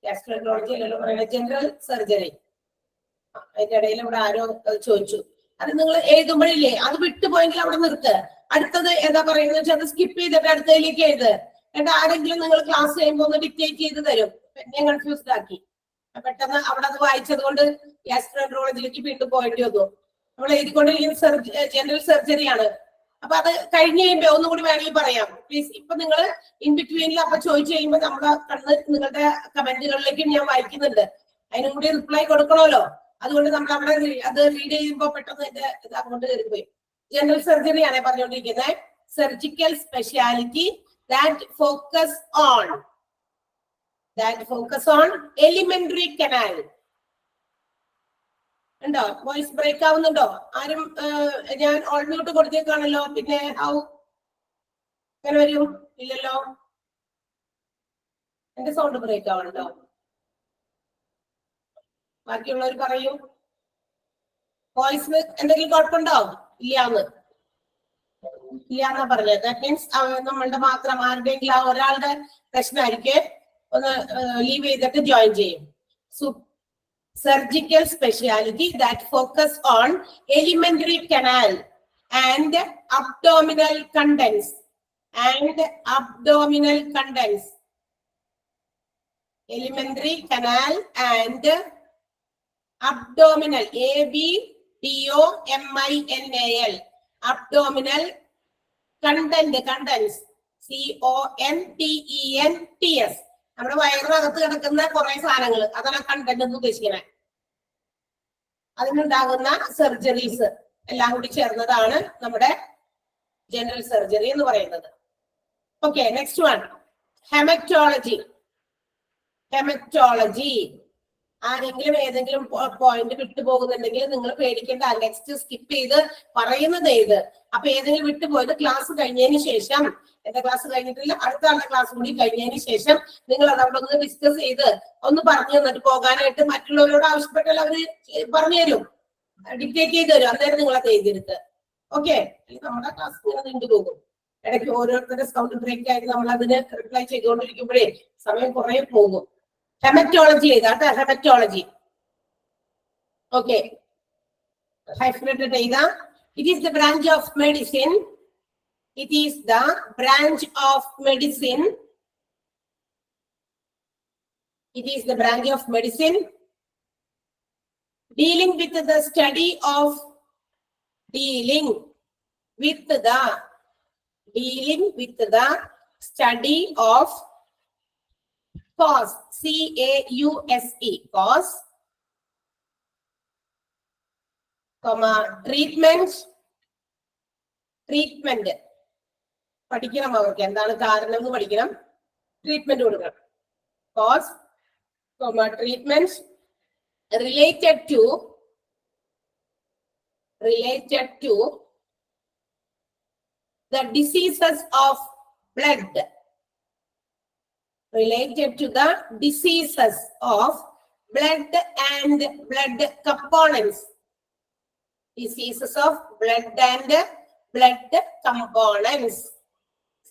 gastroenterology അല്ലല്ലോ പറയുന്നത്, general surgery. അതിന്റെ ഇടയിൽ ഇവിടെ ആരോ ചോദിച്ചു. അത് നിങ്ങൾ എഴുതുമ്പോഴില്ലേ അത് വിട്ടുപോയെങ്കിൽ അവിടെ നിർത്ത്. അടുത്തത് ഏതാ പറയുന്നത് വെച്ചാൽ അത് സ്കിപ്പ് ചെയ്തിട്ട് അടുത്തതിലേക്ക് എഴുത്. എന്നിട്ട് ആരെങ്കിലും നിങ്ങൾ ക്ലാസ് കഴിയുമ്പോൾ ഒന്ന് ഡിക്റ്റേറ്റ് ചെയ്ത് തരും. ഞാൻ കൺഫ്യൂസ്ഡ് ആക്കി. പെട്ടെന്ന് അവിടെ അത് വായിച്ചത് കൊണ്ട് ഗ്യാസ്ട്രോഎൻട്രോളജിയിലേക്ക് വീണ്ടും പോയിട്ട് വന്നു. നമ്മൾ എഴുതിക്കൊണ്ടിരിക്കുന്ന ജനറൽ സർജറിയാണ്. അപ്പൊ അത് കഴിഞ്ഞ് കഴിയുമ്പോ ഒന്നുകൂടി വേണമെങ്കിൽ പറയാം പ്ലീസ്. ഇപ്പൊ നിങ്ങൾ ഇൻ ബിറ്റ്വീനിൽ അപ്പൊ ചോദിച്ചു കഴിയുമ്പോൾ നമ്മുടെ കണ്ണ് നിങ്ങളുടെ കമന്റുകളിലേക്കും ഞാൻ വായിക്കുന്നുണ്ട്. അതിനും കൂടി റിപ്ലൈ കൊടുക്കണമല്ലോ. അതുകൊണ്ട് നമ്മൾ അവിടെ അത് റീഡ് ചെയ്യുമ്പോൾ പെട്ടെന്ന് എന്റെ ഇത് അങ്ങോട്ട് കയറിപ്പോയി. ജനറൽ സർജറി ആണ് പറഞ്ഞുകൊണ്ടിരിക്കുന്നത്. Surgical speciality that focus on elementary canal. ഉണ്ടോ? വോയിസ് ബ്രേക്ക് ആവുന്നുണ്ടോ? ആരും ഞാൻ ഓൾ മ്യൂട്ട് കൊടുത്തേക്കാണല്ലോ. പിന്നെ അങ്ങനെ വരും? ഇല്ലല്ലോ. എന്റെ സൗണ്ട് ബ്രേക്ക് ആവണല്ലോ. ബാക്കിയുള്ളവർ പറയൂ. വോയിസിന് എന്തെങ്കിലും കുഴപ്പമുണ്ടോ? ഇല്ലാന്നാ പറഞ്ഞത്. ദാറ്റ് മീൻസ് നമ്മളുടെ മാത്രം ആരുടെയെങ്കിലും ആ ഒരാളുടെ പ്രശ്നമായിരിക്കും. ഒന്ന് ലീവ് ചെയ്തിട്ട് ജോയിൻ ചെയ്യും. Surgical speciality that focus on elementary canal and abdominal contents. Elementary canal and abdominal, ABDOMINAL, abdominal contents, CONTENTS. നമ്മുടെ വയറിനകത്ത് കിടക്കുന്ന കുറെ സാധനങ്ങൾ, അതാണ് കണ്ടന്റ് എന്ന് ഉദ്ദേശിക്കുന്നത്. അതിനുണ്ടാകുന്ന സർജറീസ് എല്ലാം കൂടി ചേർന്നതാണ് നമ്മുടെ ജനറൽ സർജറി എന്ന് പറയുന്നത്. Okay, next one, haematology. ആരെങ്കിലും ഏതെങ്കിലും പോയിന്റ് വിട്ടുപോകുന്നുണ്ടെങ്കിൽ നിങ്ങൾ പേടിക്കേണ്ട. നെക്സ്റ്റ് സ്കിപ്പ് ചെയ്ത് പറയുന്നത് ഏത്. അപ്പൊ ഏതെങ്കിലും വിട്ടുപോയത് ക്ലാസ് കഴിഞ്ഞതിന് ശേഷം, എന്റെ ക്ലാസ് കഴിഞ്ഞിട്ടില്ല, അടുത്ത ആളുടെ ക്ലാസ് കൂടി കഴിഞ്ഞതിന് ശേഷം നിങ്ങൾ അത് അവിടെ ഒന്ന് ഡിസ്കസ് ചെയ്ത് ഒന്ന് പറഞ്ഞു തന്നിട്ട് പോകാനായിട്ട് മറ്റുള്ളവരോട് ആവശ്യപ്പെട്ടാൽ അവര് പറഞ്ഞു തരും, ഡിക്റ്റേറ്റ് ചെയ്ത് തരും. അന്നേരം നിങ്ങൾ അത് എഴുതിയെടുത്ത്. ഓക്കെ, നമ്മുടെ ക്ലാസ് ഇങ്ങനെ നീണ്ടുപോകും. ഇടയ്ക്ക് ഓരോരുത്തരുടെ സൗണ്ട് ബ്രേക്ക് ആയിട്ട് നമ്മൾ അതിന് റിപ്ലൈ ചെയ്തുകൊണ്ടിരിക്കുമ്പോഴേ സമയം കുറെ പോകും. ഹെമറ്റോളജി ചെയ്താട്ടെ, ഹെമറ്റോളജി. ഓക്കെ, ഹൈഫ്രേറ്റഡ് എഴുതാം. It is the branch of medicine. It is the branch of medicine. It is the branch of medicine dealing with the study of study of cause, CAUSE, cause, comma, treatment. പഠിക്കണം. അവർക്ക് എന്താണ് കാരണം എന്ന് പഠിക്കണം. Treatment കൊടുക്കണം. Cause, treatment related to the diseases of blood. Related to the diseases of blood and blood components. Diseases of blood and blood components.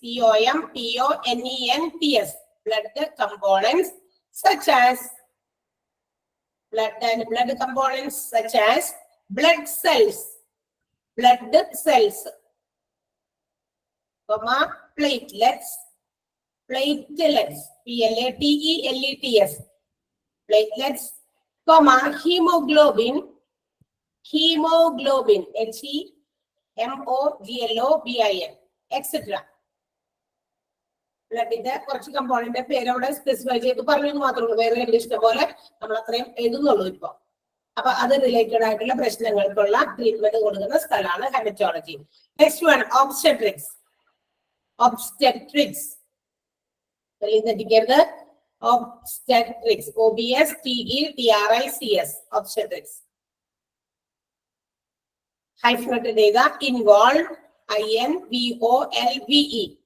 COMPONENTS. Blood components such as blood and blood components such as blood cells, comma, platelets, PLATELETS, platelets, comma, hemoglobin, HEMOGLOBIN, etc. ബ്ലഡിന്റെ കുറച്ച് component പേരവിടെ specify ചെയ്ത് പറഞ്ഞെന്ന് മാത്രമേ ഉള്ളൂ. വേറെ ഇഷ്ടം പോലെ നമ്മൾ അത്രയും എഴുതുന്നുള്ളൂ ഇപ്പൊ. അപ്പൊ അത് റിലേറ്റഡ് ആയിട്ടുള്ള പ്രശ്നങ്ങൾക്കുള്ള ട്രീറ്റ്മെന്റ് കൊടുക്കുന്ന സ്ഥലമാണ് haematology. Next one, obstetrics. Obstetrics OBSTETRICS, obstetrics. hyphenated data, involve, INVOLVE,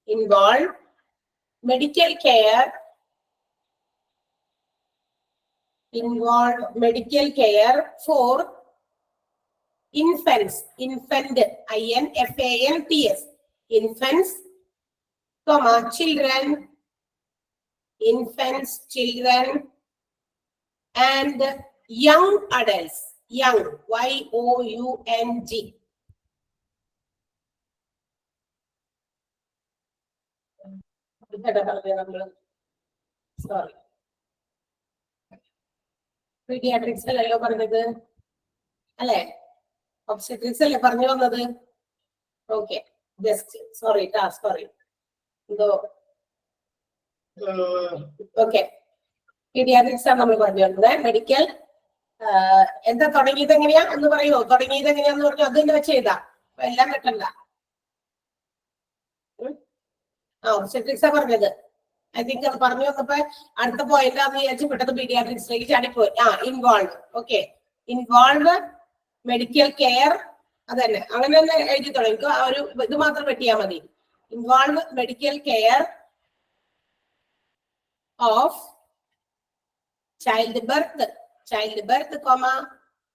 involve medical care, for infants, INFANTS, infants, comma, children, and young adults, young, YOUNG. Sorry. Pediatrics അല്ലല്ലോ പറഞ്ഞത് അല്ലേ? ഒബ്സ്റ്റെട്രിക്സ് അല്ലേ പറഞ്ഞു വന്നത്? Okay, just sorry. എന്തോ okay, paediatrics ആണ് നമ്മൾ പറഞ്ഞു വന്നത്. മെഡിക്കൽ എന്താ തുടങ്ങിയത് എങ്ങനെയാ എന്ന് പറയുമോ? തുടങ്ങിയത് എങ്ങനെയാന്ന് പറഞ്ഞു അത് തന്നെ വെച്ച് ചെയ്താ. എല്ലാം വെട്ടണ്ട. ഒബ്സ്റ്റട്രിക്സാ പറഞ്ഞത്. ഐ തിങ്ക് അത് പറഞ്ഞു വന്നപ്പോ അടുത്ത പോയിന്റ് ആണെന്ന് വിചാരിച്ചു പെട്ടെന്ന് പീഡിയാട്രിക്സിലേക്ക് ചാടിപ്പോയി. Involve. Okay, involve medical care. അതന്നെ, അങ്ങനെ തന്നെ എഴുതി തുടങ്ങി. ആ ഒരു ഇത് മാത്രം വെട്ടിയാൽ മതി. Involve medical care of child birth comma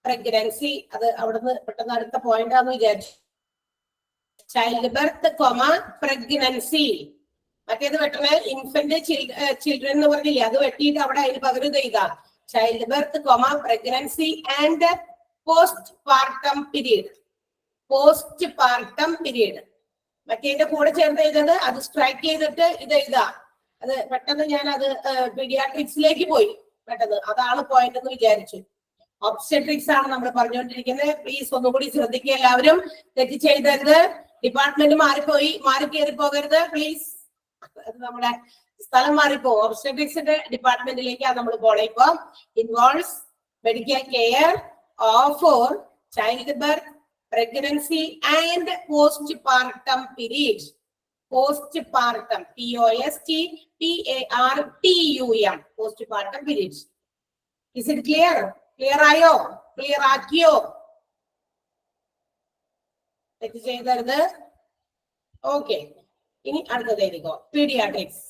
pregnancy. അത് അവിടുന്ന് പെട്ടെന്ന് അടുത്ത പോയിന്റ് ആണെന്ന് വിചാരിച്ചു. Child birth comma pregnancy. മറ്റേത് വെട്ടണേ ഇൻഫന്റ് ചിൽഡ്രൻ എന്ന് പറഞ്ഞില്ലേ, അത് വെട്ടിയിട്ട് അവിടെ അതിന് പകരം ചെയ്ത childbirth comma pregnancy and post partum period. മറ്റേതിന്റെ കൂടെ ചേർത്ത് എഴുതത് അത് സ്ട്രൈക്ക് ചെയ്തിട്ട് ഇത് എഴുതാം. അത് പെട്ടെന്ന് ഞാൻ അത് പീഡിയാട്രിക്സിലേക്ക് പോയി പെട്ടെന്ന്. അതാണ് പോയിന്റ് എന്ന് വിചാരിച്ചു. ഒബ്സ്റ്റട്രിക്സ് ആണ് നമ്മൾ പറഞ്ഞുകൊണ്ടിരിക്കുന്നത്. പ്ലീസ് ഒന്നുകൂടി ശ്രദ്ധിക്കുക എല്ലാവരും. തെറ്റ് ചെയ്തരുത്. ഡിപ്പാർട്ട്മെന്റ് മാറി കയറി പോകരുത് പ്ലീസ്. നമ്മുടെ സ്ഥലം മാറിപ്പോകും. ഒബ്സ്റ്റട്രിക്സിന്റെ ഡിപ്പാർട്ട്മെന്റിലേക്കാണ് നമ്മൾ പോണേ. ഇപ്പൊ involves medical care four child birth, pregnancy and postpartum period. Postpartum, POSTPARTUM, postpartum period. Is it clear? Clear ആയോ? Clear ആക്കിയോ? തെറ്റ് ചെയ്തരുത്. ഓക്കെ, ഇനി അടുത്തത് എഴുതിക്കോ. പീഡിയാട്രിക്സ്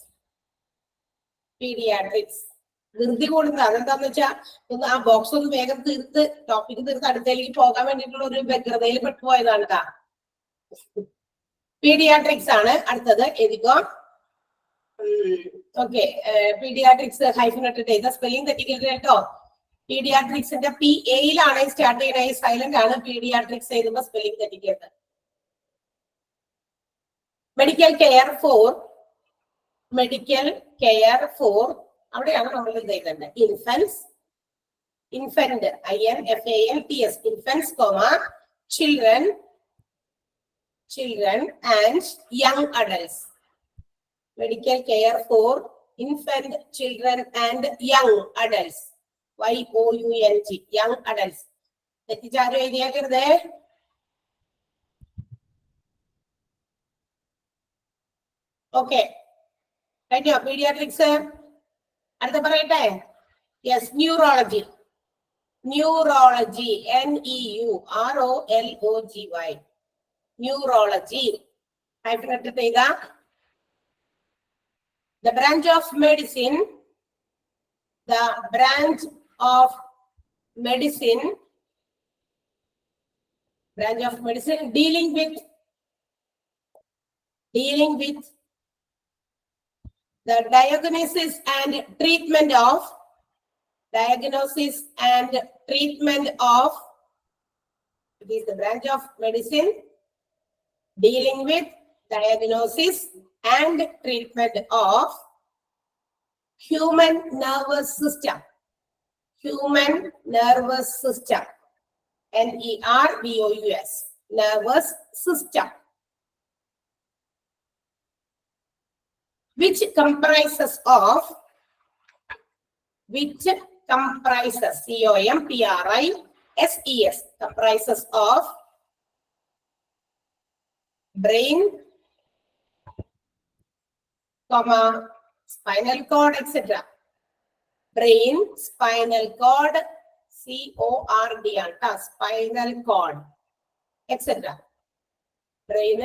ധൃതി കൂടുന്നത്. അതെന്താന്ന് വെച്ചാൽ ഒന്ന് ആ ബോക്സ് ഒന്ന് വേഗം തീർത്ത് ടോപ്പിക് തീർത്ത് അടുത്തേക്ക് പോകാൻ വേണ്ടിയിട്ടുള്ള ഒരു വ്യഗ്രതയിൽ പെട്ടുപോയതാണ് കേട്ടാ. പീഡിയാട്രിക്സ് ആണ് അടുത്തത്. എഴുതിക്കോ. ഓക്കെ, പീഡിയാട്രിക്സ് ഹൈഫനേറ്റഡ് ചെയ്ത സ്പെല്ലിംഗ് തെറ്റിക്കരുത് കേട്ടോ. പീഡിയാട്രിക്സിന്റെ PA-യിലാണ് സ്റ്റാർട്ട് ചെയ്യുന്നത്. സൈലന്റ് ആണ്. പീഡിയാട്രിക്സ് എഴുതുമ്പോ സ്പെല്ലിംഗ് തെറ്റിക്കരുത്. മെഡിക്കൽ കെയർ ഫോർ അവിടെയാണ് നമ്മൾ ഇത് എഴുതേണ്ടത്. Infant INFANTS, infants comma children and young adults. Medical care for infant, children and young adults. YOUNG, young adults. തെറ്റിച്ചാരും എഴുതിയാക്കരുതേ. ഓക്കെ, കഴിഞ്ഞോ പീഡിയാട്രിക്സ്? അടുത്ത പറയട്ടെ. Yes, neurology. NEUROLOGY. Neurology. Hyphenated ചെയ്ത the branch of medicine dealing with the diagnosis and treatment of it is the branch of medicine dealing with diagnosis and treatment of human nervous system. NERVOUS, nervous system, which comprises COMPRISES, comprises of brain, spinal cord, etc. Brain, spinal cord, CORD, spinal cord, etc. Brain,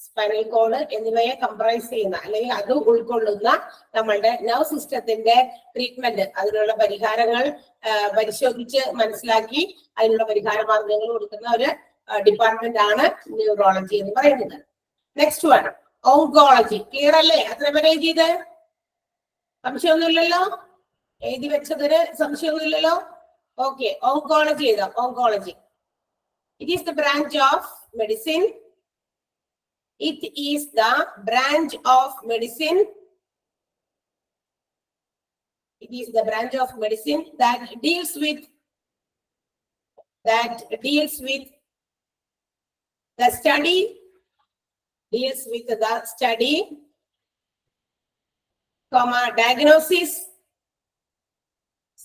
spinal cord എന്നിവയെ comprise ചെയ്യുന്ന അല്ലെങ്കിൽ അത് ഉൾക്കൊള്ളുന്ന നമ്മളുടെ nerve സിസ്റ്റത്തിന്റെ treatment, അതിനുള്ള പരിഹാരങ്ങൾ പരിശോധിച്ച് മനസ്സിലാക്കി അതിനുള്ള പരിഹാര മാർഗങ്ങൾ കൊടുക്കുന്ന ഒരു ഡിപ്പാർട്ട്മെന്റ് ആണ് ന്യൂറോളജി എന്ന് പറയുന്നത്. Next one, oncology. ക്ലിയർ അല്ലേ? അത്ര പേര് എഴുതിയത്? സംശയമൊന്നുമില്ലല്ലോ? എഴുതി വെച്ചതിന് സംശയമൊന്നുമില്ലല്ലോ? ഓക്കെ, ഓങ്കോളജി എഴുതാം. Oncology, it is the branch of medicine. It is the branch of medicine. It is the branch of medicine that deals with the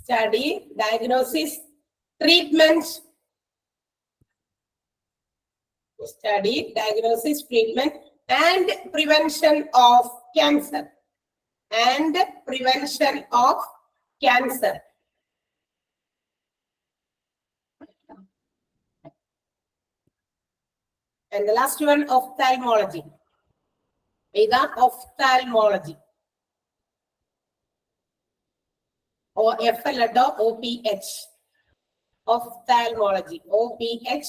study, diagnosis, treatment, Study, diagnosis, treatment, and prevention of cancer. And prevention of cancer. And the last one, ophthalmology. Ophthalmology. Or OPH. Ophthalmology. OPHTHALMOLOGY.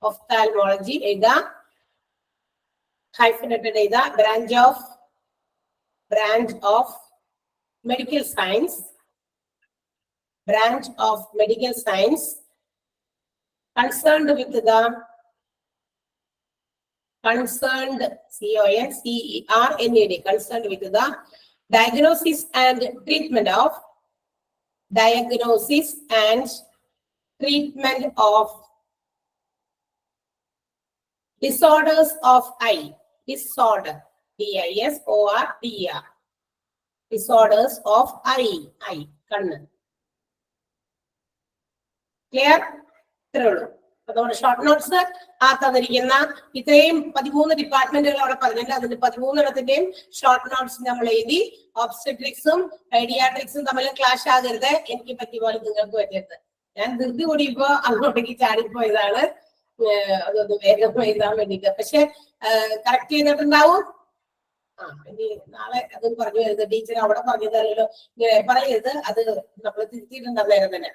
Ophthalmology. Hyphenated branch of medical science. Branch of medical science concerned with the concerned CONCERNED concerned with the diagnosis and treatment of disorders of eye. Disorder. DISORDER. Disorders of eye. Kannu. Clear? ഇത്രയുള്ളൂ. അതുകൊണ്ട് short notes ആ തന്നിരിക്കുന്ന ഇത്രയും 13 ഡിപ്പാർട്ട്മെന്റുകൾ അവിടെ പറഞ്ഞിട്ടുണ്ട്. അതിന്റെ 13 short notes നമ്മൾ എഴുതി. ഒബ്സ്റ്റട്രിക്സും പീഡിയാട്രിക്സും തമ്മിൽ ക്ലാഷ് ആകരുത്. എനിക്ക് പറ്റിയ പോലെ നിങ്ങൾക്ക് പറ്റരുത്. ഞാൻ ധൃതി കൂടി ഇപ്പോ അങ്ങോട്ടേക്ക് ചാടിപ്പോയതാണ്. അതൊന്ന് വേഗം എഴുതാൻ വേണ്ടിട്ട്. പക്ഷെ കറക്റ്റ് ചെയ്തിട്ടുണ്ടാവും. ഇനി നാളെ അതൊന്ന് പറഞ്ഞു വരുന്നത് ടീച്ചർ അവിടെ പറഞ്ഞതല്ലോ ഇങ്ങനെ പറയരുത്. അത് നമ്മൾ തിരുത്തിയിട്ടുണ്ടാവും നേരം തന്നെ.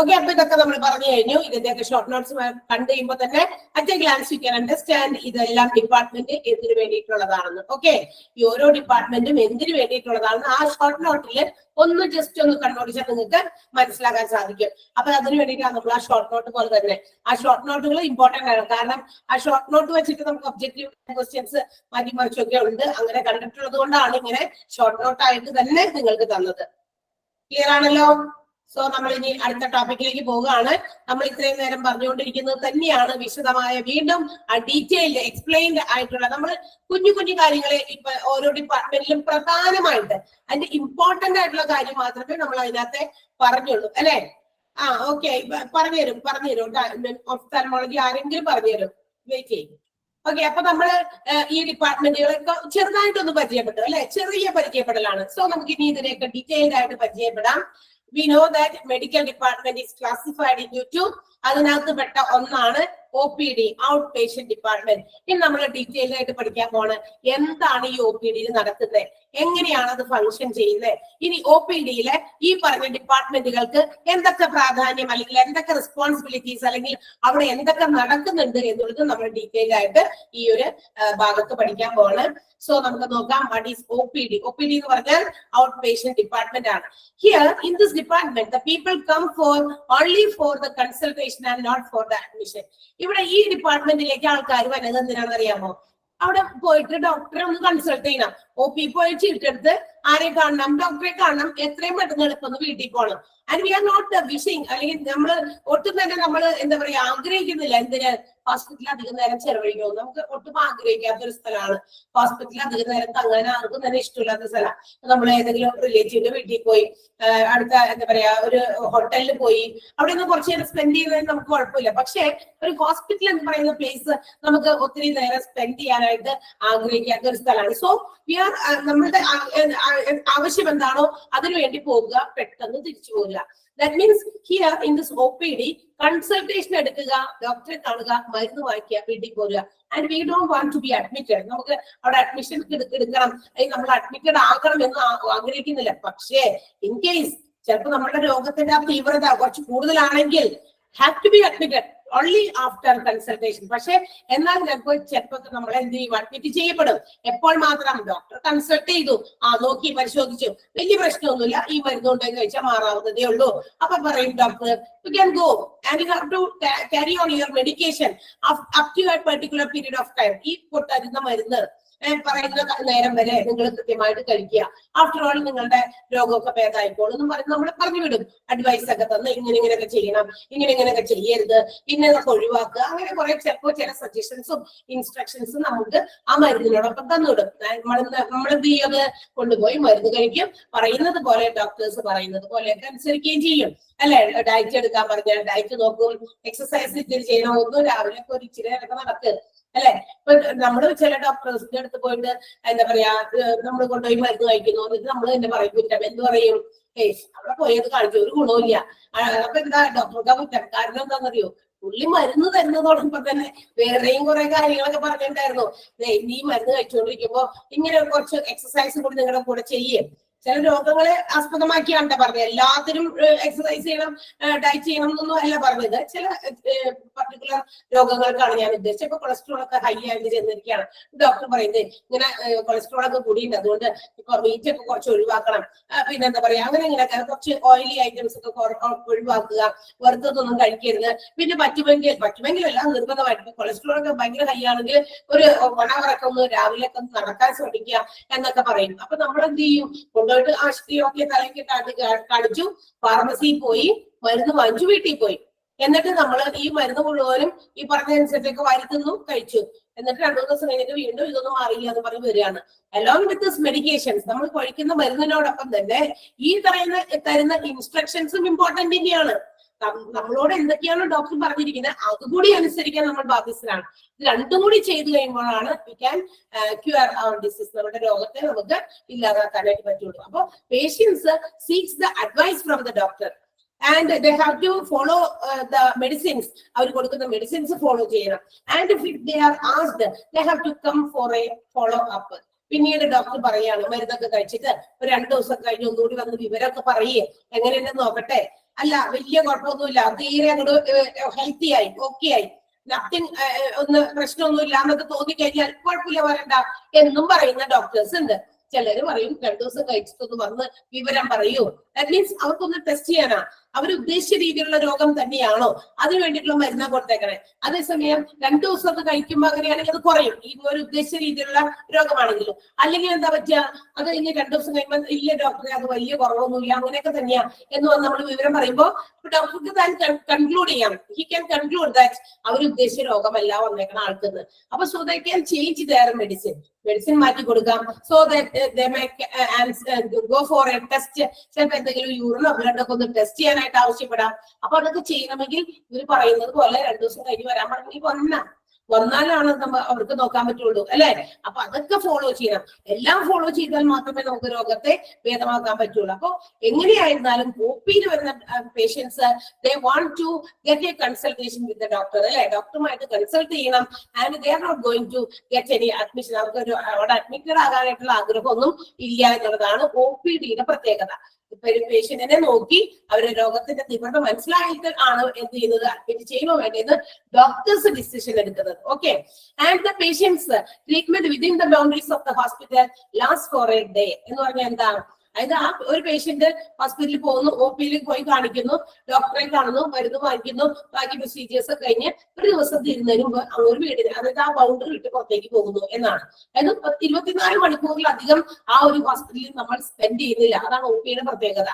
ഓക്കെ, അപ്പൊ ഇതൊക്കെ നമ്മൾ പറഞ്ഞു കഴിഞ്ഞു. ഇതിന്റെയൊക്കെ ഷോർട്ട് നോട്ട്സ് കണ്ടു കഴിയുമ്പോൾ തന്നെ at a glance you can understand ഇതെല്ലാം ഡിപ്പാർട്ട്മെന്റ് എന്തിനു വേണ്ടിയിട്ടുള്ളതാണെന്ന്. ഓക്കെ, ഈ ഓരോ ഡിപ്പാർട്ട്മെന്റും എന്തിനു വേണ്ടിയിട്ടുള്ളതാണെന്ന് ആ ഷോർട്ട് നോട്ടിൽ ഒന്ന് ജസ്റ്റ് ഒന്ന് കണ്ണോടിച്ചാൽ നിങ്ങൾക്ക് മനസ്സിലാക്കാൻ സാധിക്കും. അപ്പൊ അതിന് വേണ്ടിയിട്ടാണ് നമ്മൾ ആ ഷോർട്ട് നോട്ട് പോലെ തന്നെ ആ ഷോർട്ട് നോട്ടുകൾ ഇമ്പോർട്ടന്റ് ആണ്. കാരണം ആ ഷോർട്ട് നോട്ട് വെച്ചിട്ട് നമുക്ക് ഒബ്ജക്റ്റീവ് ക്വസ്റ്റ്യൻസ് മാറ്റിമറിച്ചൊക്കെ ഉണ്ട്. അങ്ങനെ കണ്ടിട്ടുള്ളത് കൊണ്ടാണ് ഇങ്ങനെ ഷോർട്ട് നോട്ട് ആയിട്ട് തന്നെ നിങ്ങൾക്ക് തന്നത്. ക്ലിയർ ആണല്ലോ? സോ നമ്മൾ ഇനി അടുത്ത ടോപ്പിക്കിലേക്ക് പോവുകയാണ്. നമ്മൾ ഇത്രയും നേരം പറഞ്ഞുകൊണ്ടിരിക്കുന്നത് തന്നെയാണ് വിശദമായ വീണ്ടും ഡീറ്റെയിൽഡ് എക്സ്പ്ലെയിൻഡ് ആയിട്ടുള്ള നമ്മൾ കുഞ്ഞു കുഞ്ഞു കാര്യങ്ങളെ ഇപ്പൊ ഓരോ ഡിപ്പാർട്ട്മെന്റിലും പ്രധാനമായിട്ട് അതിന്റെ ഇമ്പോർട്ടന്റ് ആയിട്ടുള്ള കാര്യം മാത്രമേ നമ്മൾ അതിനകത്തെ പറഞ്ഞുള്ളൂ അല്ലെ? ഓക്കെ, പറഞ്ഞുതരും. ഒഫ്താൽമോളജി ആരെങ്കിലും പറഞ്ഞുതരും. വെയിറ്റ് ചെയ്യും. ഓക്കെ, അപ്പൊ നമ്മള് ഈ ഡിപ്പാർട്ട്മെന്റുകളൊക്കെ ചെറുതായിട്ടൊന്ന് പരിചയപ്പെട്ടു അല്ലെ? ചെറിയ പരിചയപ്പെടലാണ്. സോ നമുക്ക് ഇനി ഇതിനെയൊക്കെ ഡീറ്റെയിൽഡ് ആയിട്ട് പരിചയപ്പെടാം. We know that medical department is classified into two. അതിനകത്ത് പെട്ട ഒന്നാണ് OPD, ഔട്ട് പേഷ്യന്റ് ഡിപ്പാർട്ട്മെന്റ്. ഇനി നമ്മൾ ഡീറ്റെയിൽഡ് ആയിട്ട് പഠിക്കാൻ പോണ് എന്താണ് ഈ OPD നടക്കുന്നത്, എങ്ങനെയാണ് അത് ഫംഗ്ഷൻ ചെയ്യുന്നത്. ഇനി OPD-യിലെ ഈ പറഞ്ഞ ഡിപ്പാർട്ട്മെന്റുകൾക്ക് എന്തൊക്കെ പ്രാധാന്യം അല്ലെങ്കിൽ എന്തൊക്കെ റെസ്പോൺസിബിലിറ്റീസ് അല്ലെങ്കിൽ അവിടെ എന്തൊക്കെ നടക്കുന്നുണ്ട് എന്നുള്ളത് നമ്മൾ ഡീറ്റെയിൽഡ് ആയിട്ട് ഈ ഒരു ഭാഗത്ത് പഠിക്കാൻ പോവാണ്. സോ നമുക്ക് നോക്കാം വാട്ട് ഈസ് OPD. OPD എന്ന് പറഞ്ഞാൽ ഔട്ട് പേഷ്യന്റ് ഡിപ്പാർട്ട്മെന്റ് ആണ്. Here in this department the people come for only for the consultation and not for the admission. ഇവിടെ ഈ ഡിപ്പാർട്ട്മെന്റിലേക്ക് ആൾക്കാർ വരുന്നത് എന്തിനാണെന്ന് അറിയാമോ? അവിടെ പോയിട്ട് ഡോക്ടറെ ഒന്ന് കൺസൾട്ട് ചെയ്യണം. OP പോയി ചീട്ടെടുത്ത് ആരെ കാണണം? ഡോക്ടറെ കാണണം. എത്രയും പെട്ടെന്ന് എളുപ്പം വീട്ടിൽ പോകണം. And we are not wishing അല്ലെങ്കിൽ നമ്മൾ ഒട്ടും തന്നെ നമ്മൾ എന്താ പറയാ ആഗ്രഹിക്കുന്നില്ല എന്തിന് ഹോസ്പിറ്റലിൽ അധികം നേരം ചെലവഴിക്കുമോ. നമുക്ക് ഒട്ടും ആഗ്രഹിക്കാത്ത ഒരു സ്ഥലമാണ് ഹോസ്പിറ്റലിൽ അധികം നേരം തങ്ങാൻ ആർക്കും തന്നെ ഇഷ്ടമില്ലാത്ത സ്ഥലമാണ്. നമ്മൾ ഏതെങ്കിലും റിലേറ്റീവിന്റെ വീട്ടിൽ പോയി അടുത്ത എന്താ പറയാ ഒരു ഹോട്ടലിൽ പോയി അവിടെ നിന്ന് കുറച്ച് നേരം സ്പെൻഡ് ചെയ്യുന്നതിന് നമുക്ക് കുഴപ്പമില്ല. പക്ഷെ ഒരു ഹോസ്പിറ്റൽ എന്ന് പറയുന്ന പ്ലേസ് നമുക്ക് ഒത്തിരി നേരം സ്പെൻഡ് ചെയ്യാനായിട്ട് ആഗ്രഹിക്കാത്ത ഒരു സ്ഥലമാണ്. സോ വി ആർ നമ്മളുടെ ആവശ്യം എന്താണോ അതിനുവേണ്ടി പോകുക, പെട്ടെന്ന് തിരിച്ചു പോകുക. That means here in this OPD consultation എടുക്കുക, ഡോക്ടറെ കാണുക, മരുന്ന് വാങ്ങിക്കുക, വീട്ടിൽ പോരുക. And we don't want to be admitted. നമുക്ക് അവിടെ അഡ്മിഷൻ എടുക്കണം, നമ്മൾ അഡ്മിറ്റഡ് ആകണം എന്ന് ആഗ്രഹിക്കുന്നില്ല. പക്ഷേ ഇൻ കേസ് ചിലപ്പോൾ നമ്മുടെ രോഗത്തിന്റെ ആ തീവ്രത കുറച്ച് കൂടുതലാണെങ്കിൽ have to be admitted only after consultation. പക്ഷെ എന്നാൽ ചിലപ്പോൾ നമ്മൾ എന്ത് ചെയ്യും? അഡ്മിറ്റ് ചെയ്യപ്പെടും. എപ്പോൾ മാത്രം? ഡോക്ടർ കൺസൾട്ട് ചെയ്തു, നോക്കി പരിശോധിച്ചു, വലിയ പ്രശ്നമൊന്നുമില്ല, ഈ മരുന്നുണ്ടെന്ന് വെച്ചാൽ മാറാവുന്നതേ ഉള്ളൂ. അപ്പൊ പറയും doctor you can go and you have to carry on your medication up to a particular period of time. ഈ പൊട്ടരുന്ന മരുന്ന് പറയുന്ന നേരം വരെ നിങ്ങൾ കൃത്യമായിട്ട് കഴിക്കുക. ആഫ്റ്റർ ഓൾ നിങ്ങളുടെ രോഗമൊക്കെ ഭേദമായിക്കോളും എന്ന് പറഞ്ഞ് നമ്മൾ പറഞ്ഞു വിടും. അഡ്വൈസ് ഒക്കെ തന്ന് ഇങ്ങനെയൊക്കെ ചെയ്യണം, ഇങ്ങനെയൊക്കെ ചെയ്യരുത്, ഇന്നതൊക്കെ ഒഴിവാക്കുക, അങ്ങനെ കുറെ ചിലപ്പോൾ ചില സജഷൻസും ഇൻസ്ട്രക്ഷൻസും നമുക്ക് ആ മരുന്നിനോടൊപ്പം തന്നുവിടും. നമ്മളെന്ത് ചെയ്യത് കൊണ്ടുപോയി മരുന്ന് കഴിക്കും, പറയുന്നത് പോലെ ഡോക്ടേഴ്സ് പറയുന്നത് പോലെയൊക്കെ അനുസരിക്കുകയും ചെയ്യും അല്ലെ. ഡയറ്റ് എടുക്കാൻ പറഞ്ഞാൽ ഡയറ്റ് നോക്കും, എക്സസൈസ് ഇത്തിരി ചെയ്യണം, ഒന്നും രാവിലെ ഒരു ഇച്ചിരി ഒക്കെ നടക്ക് അല്ലെ. ഇപ്പൊ നമ്മള് ചില ഡോക്ടേഴ്സിന്റെ അടുത്ത് പോയിട്ട് എന്താ പറയാ നമ്മൾ കൊണ്ടുപോയി മരുന്ന് കഴിക്കുന്നു, എന്നിട്ട് നമ്മൾ തന്നെ പറയും കുറ്റം. എന്ത് പറയും? അവിടെ പോയത് കാണിച്ചു ഒരു ഗുണവുമില്ല. അപ്പൊ എന്താ ഡോക്ടർക്ക് കുറ്റം? കാരണം എന്താണെന്നറിയോ? പുള്ളി മരുന്ന് തരുന്നതോടൊപ്പം തന്നെ വേറെയും കുറെ കാര്യങ്ങളൊക്കെ പറഞ്ഞിട്ടുണ്ടായിരുന്നു. നീ മരുന്ന് കഴിച്ചുകൊണ്ടിരിക്കുമ്പോ ഇങ്ങനെ കുറച്ച് എക്സസൈസ് കൂടി നിങ്ങളുടെ കൂടെ ചെയ്യേ. ചില രോഗങ്ങളെ ആസ്പദമാക്കിയാണ് പറഞ്ഞത്. എല്ലാത്തിനും എക്സസൈസ് ചെയ്യണം, ഡയറ്റ് ചെയ്യണം എന്നൊന്നും അല്ല പറഞ്ഞത്. ചില പർട്ടിക്കുലർ രോഗങ്ങൾക്കാണ് ഞാൻ ഉദ്ദേശിച്ചത്. ഇപ്പൊ കൊളസ്ട്രോൾ ഒക്കെ ഹൈ ആയിട്ട് ചെന്നിരിക്കുകയാണ്. ഡോക്ടർ പറയുന്നത് ഇങ്ങനെ കൊളസ്ട്രോൾ ഒക്കെ കൂടിയുണ്ട്, അതുകൊണ്ട് ഇപ്പൊ മീറ്റ് ഒക്കെ കുറച്ച് ഒഴിവാക്കണം, പിന്നെ എന്താ പറയാ അങ്ങനെ ഇങ്ങനെയൊക്കെ കുറച്ച് ഓയിലി ഐറ്റംസ് ഒക്കെ ഒഴിവാക്കുക, വറുത്തതൊന്നും കഴിക്കരുത്. പിന്നെ പറ്റുമെങ്കിൽ എല്ലാം നിർബന്ധമായിട്ട് കൊളസ്ട്രോൾ ഒക്കെ ഭയങ്കര ഹൈ ആണെങ്കിൽ ഒരു 1 hour ഒക്കെ ഒന്ന് രാവിലെ ഒക്കെ നടക്കാൻ ശ്രമിക്കുക എന്നൊക്കെ പറയും. അപ്പൊ നമ്മൾ എന്ത് ചെയ്യും? കൊണ്ടുപോയിട്ട് ആശുപത്രിയൊക്കെ തലയ്ക്ക് കാണിച്ചു, ഫാർമസിയിൽ പോയി മരുന്ന് വാങ്ങിച്ചു, വീട്ടിൽ പോയി. എന്നിട്ട് നമ്മൾ ഈ മരുന്ന് മുഴുവനും ഈ പറഞ്ഞ അനുസരിച്ചൊക്കെ വരുത്തുന്നു, കഴിച്ചു. എന്നിട്ട് 2 ദിവസം കഴിഞ്ഞിട്ട് വീണ്ടും ഇതൊന്നും മാറിയില്ല എന്ന് പറഞ്ഞ് വരികയാണ്. അലോങ് വിത്ത് ദിസ് മെഡിക്കേഷൻസ്, നമ്മൾ കഴിക്കുന്ന മരുന്നിനോടൊപ്പം തന്നെ ഈ തരുന്ന ഇൻസ്ട്രക്ഷൻസും ഇമ്പോർട്ടന്റ് തന്നെയാണ്. നമ്മളോട് എന്തൊക്കെയാണ് ഡോക്ടർ പറഞ്ഞിരിക്കുന്നത് അതുകൂടി അനുസരിക്കാൻ നമ്മൾ ബാധ്യസ്ഥരാണ്. ഇത് രണ്ടും കൂടി ചെയ്തു കഴിയുമ്പോഴാണ് we can cure our disease, നമ്മുടെ രോഗത്തെ നമുക്ക് ഇല്ലാതാക്കാനായിട്ട് പറ്റുള്ളൂ. അപ്പൊ patients seeks the advice from the doctor and they have to follow the medicines. അവർ കൊടുക്കുന്ന മെഡിസിൻസ് ഫോളോ ചെയ്യണം. and if they are asked, they have to come for a follow up. പിന്നീട് ഡോക്ടർ പറയാണ് മരുന്നൊക്കെ കഴിച്ചിട്ട് ഒരു 2 ദിവസം കഴിഞ്ഞ് ഒന്നുകൂടി വന്ന് വിവരമൊക്കെ പറയേ, എങ്ങനെയുണ്ടെന്ന് നോക്കട്ടെ. അല്ല വലിയ കുഴപ്പമൊന്നുമില്ല, തീരെ അങ്ങോട്ട് ഹെൽത്തി ആയി, ഓക്കെ ആയി, നത്തിങ് ഒന്ന് പ്രശ്നമൊന്നും ഇല്ല എന്നൊക്കെ തോന്നിക്കഴിഞ്ഞാൽ കുഴപ്പമില്ല, വരണ്ട എന്നും പറയുന്ന ഡോക്ടേഴ്സ് ഉണ്ട്. ചിലര് പറയും 2 ദിവസം കഴിച്ചിട്ടൊന്ന് വന്ന് വിവരം പറയൂ. ദാറ്റ് മീൻസ് അവർക്കൊന്ന് ടെസ്റ്റ് ചെയ്യാനാ. അവർ ഉദ്ദേശിച്ച രീതിയിലുള്ള രോഗം തന്നെയാണോ, അതിന് വേണ്ടിയിട്ടുള്ള മരുന്നാ കൊടുത്തേക്കണേ. അതേസമയം 2 ദിവസം ഒക്കെ കഴിക്കുമ്പോൾ അങ്ങനെയാണെങ്കിൽ അത് കുറയും, ഈ ഒരു ഉദ്ദേശിച്ച രീതിയിലുള്ള രോഗമാണെങ്കിലും. അല്ലെങ്കിൽ എന്താ പറ്റുക, അത് കഴിഞ്ഞ് 2 ദിവസം കഴിയുമ്പോൾ ഇല്ല ഡോക്ടറെ അത് വലിയ കുറവൊന്നുമില്ല, അങ്ങനെയൊക്കെ തന്നെയാ എന്ന് വന്ന് നമ്മൾ വിവരം പറയുമ്പോൾ ഡോക്ടർക്ക് താൻ കൺക്ലൂഡ് ചെയ്യാം. ഹി ക്യാൻ കൺക്ലൂഡ് ദാറ്റ് അവർ ഉദ്ദേശിച്ച രോഗമല്ല വന്നേക്കണ ആൾക്കെന്ന്. അപ്പൊ so they can change there medicine മാറ്റി കൊടുക്കാം. So that they may go for A test. ചിലപ്പോൾ എന്തെങ്കിലും യൂറിനോ ബ്ലഡ് ഒക്കെ ഒന്ന് ടെസ്റ്റ് ചെയ്യാനായിട്ട് ആവശ്യപ്പെടാം. അപ്പൊ അതൊക്കെ ചെയ്യണമെങ്കിൽ ഇവർ പറയുന്നത് പോലെ 2 ദിവസം കഴിഞ്ഞ് വരാൻ പറഞ്ഞെങ്കിൽ വന്നാലാണ് അവർക്ക് നോക്കാൻ പറ്റുള്ളൂ അല്ലെ. അപ്പൊ അതൊക്കെ ഫോളോ ചെയ്യണം. എല്ലാം ഫോളോ ചെയ്താൽ മാത്രമേ നമുക്ക് രോഗത്തെ ഭേദമാക്കാൻ പറ്റുള്ളൂ. അപ്പൊ എങ്ങനെയായിരുന്നാലും OPയിൽ വരുന്ന patients they want to get a consultation with the doctor അല്ലെ. ഡോക്ടറുമായിട്ട് കൺസൾട്ട് ചെയ്യണം. And they are not going to get any admission. അവർക്ക് അവിടെ അഡ്മിറ്റഡ് ആകാനായിട്ടുള്ള ആഗ്രഹമൊന്നും ഇല്ല എന്നുള്ളതാണ് OPDയുടെ പ്രത്യേകത. ഇപ്പൊ ഒരു പേഷ്യന്റിനെ നോക്കി അവരുടെ രോഗത്തിന്റെ തീവ്രത മനസ്സിലായിട്ട് ആണ് എന്ത് ചെയ്യുന്നത്, അഡ്മിറ്റ് ചെയ്യുമോ വേണ്ടതെന്ന് ഡോക്ടേഴ്സ് ഡിസിഷൻ എടുക്കുന്നത്. Okay. And the patient's treatment within the boundaries of the hospital last for a day എന്ന് പറഞ്ഞാൽ എന്താ? അതായത് ആ ഒരു പേഷ്യന്റ് ഹോസ്പിറ്റലിൽ പോകുന്നു, OPയിൽ പോയി കാണിക്കുന്നു, ഡോക്ടറെ കാണുന്നു, മരുന്ന് വാങ്ങിക്കുന്നു, ബാക്കി പ്രൊസീജിയേഴ്സ് കഴിഞ്ഞ് ഒരു ദിവസം തീരുന്നതിന് മുമ്പ് ഒരു വീടിന്, അതായത് ആ ബൗണ്ടറി വിട്ട് പുറത്തേക്ക് പോകുന്നു എന്നാണ്. അതായത് 24 മണിക്കൂറിലധികം ആ ഒരു ഹോസ്പിറ്റലിൽ നമ്മൾ സ്പെൻഡ് ചെയ്യുന്നില്ല. അതാണ് OPയുടെ പ്രത്യേകത.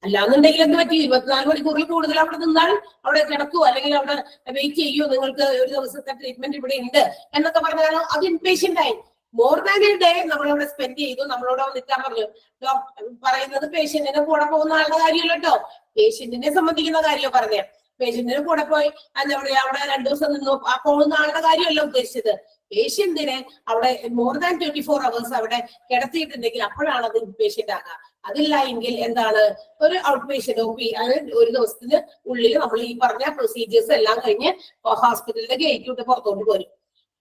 അല്ലാന്നുണ്ടെങ്കിൽ എന്ത് പറ്റി, 24 മണിക്കൂറിൽ കൂടുതൽ അവിടെ നിന്നാൽ അവിടെ കിടക്കുവോ അല്ലെങ്കിൽ അവിടെ വെയിറ്റ് ചെയ്യുമോ, നിങ്ങൾക്ക് ഒരു ദിവസത്തെ ട്രീറ്റ്മെന്റ് ഇവിടെ ഉണ്ട് എന്നൊക്കെ പറഞ്ഞാൽ അത് ഇൻപേഷ്യന്റ് ആയി. മോർ ദാൻ എ ഡേ നമ്മളവിടെ സ്പെൻഡ് ചെയ്തു, നമ്മളോട് നിൽക്കാൻ പറഞ്ഞു. പറയുന്നത് പേഷ്യന്റിന്റെ കൂടെ പോകുന്ന ആളുടെ കാര്യമല്ല കേട്ടോ, പേഷ്യന്റിനെ സംബന്ധിക്കുന്ന കാര്യമോ പറഞ്ഞ. പേഷ്യന്റിന് കൂടെ പോയി എന്താ പറയാ അവിടെ 2 ദിവസം നിന്നു ആ പോകുന്ന ആളുടെ കാര്യമല്ല ഉദ്ദേശിച്ചത്. പേഷ്യന്റിനെ അവിടെ മോർ ദാൻ 24 hours അവിടെ കിടത്തിയിട്ടുണ്ടെങ്കിൽ അപ്പോഴാണ് അത് ഇൻപേഷ്യന്റ് ആകുക. അതില്ല എങ്കിൽ എന്താണ്, ഒരു ഔട്ട് പേഷ്യന്റ് OP, അതായത് ഒരു ദിവസത്തിന് ഉള്ളിൽ നമ്മൾ ഈ പറഞ്ഞ പ്രൊസീജിയേഴ്സ് എല്ലാം കഴിഞ്ഞ് ഹോസ്പിറ്റലിന്റെ ഗേറ്റ് വിട്ട് പുറത്തോട്ട് പോരും.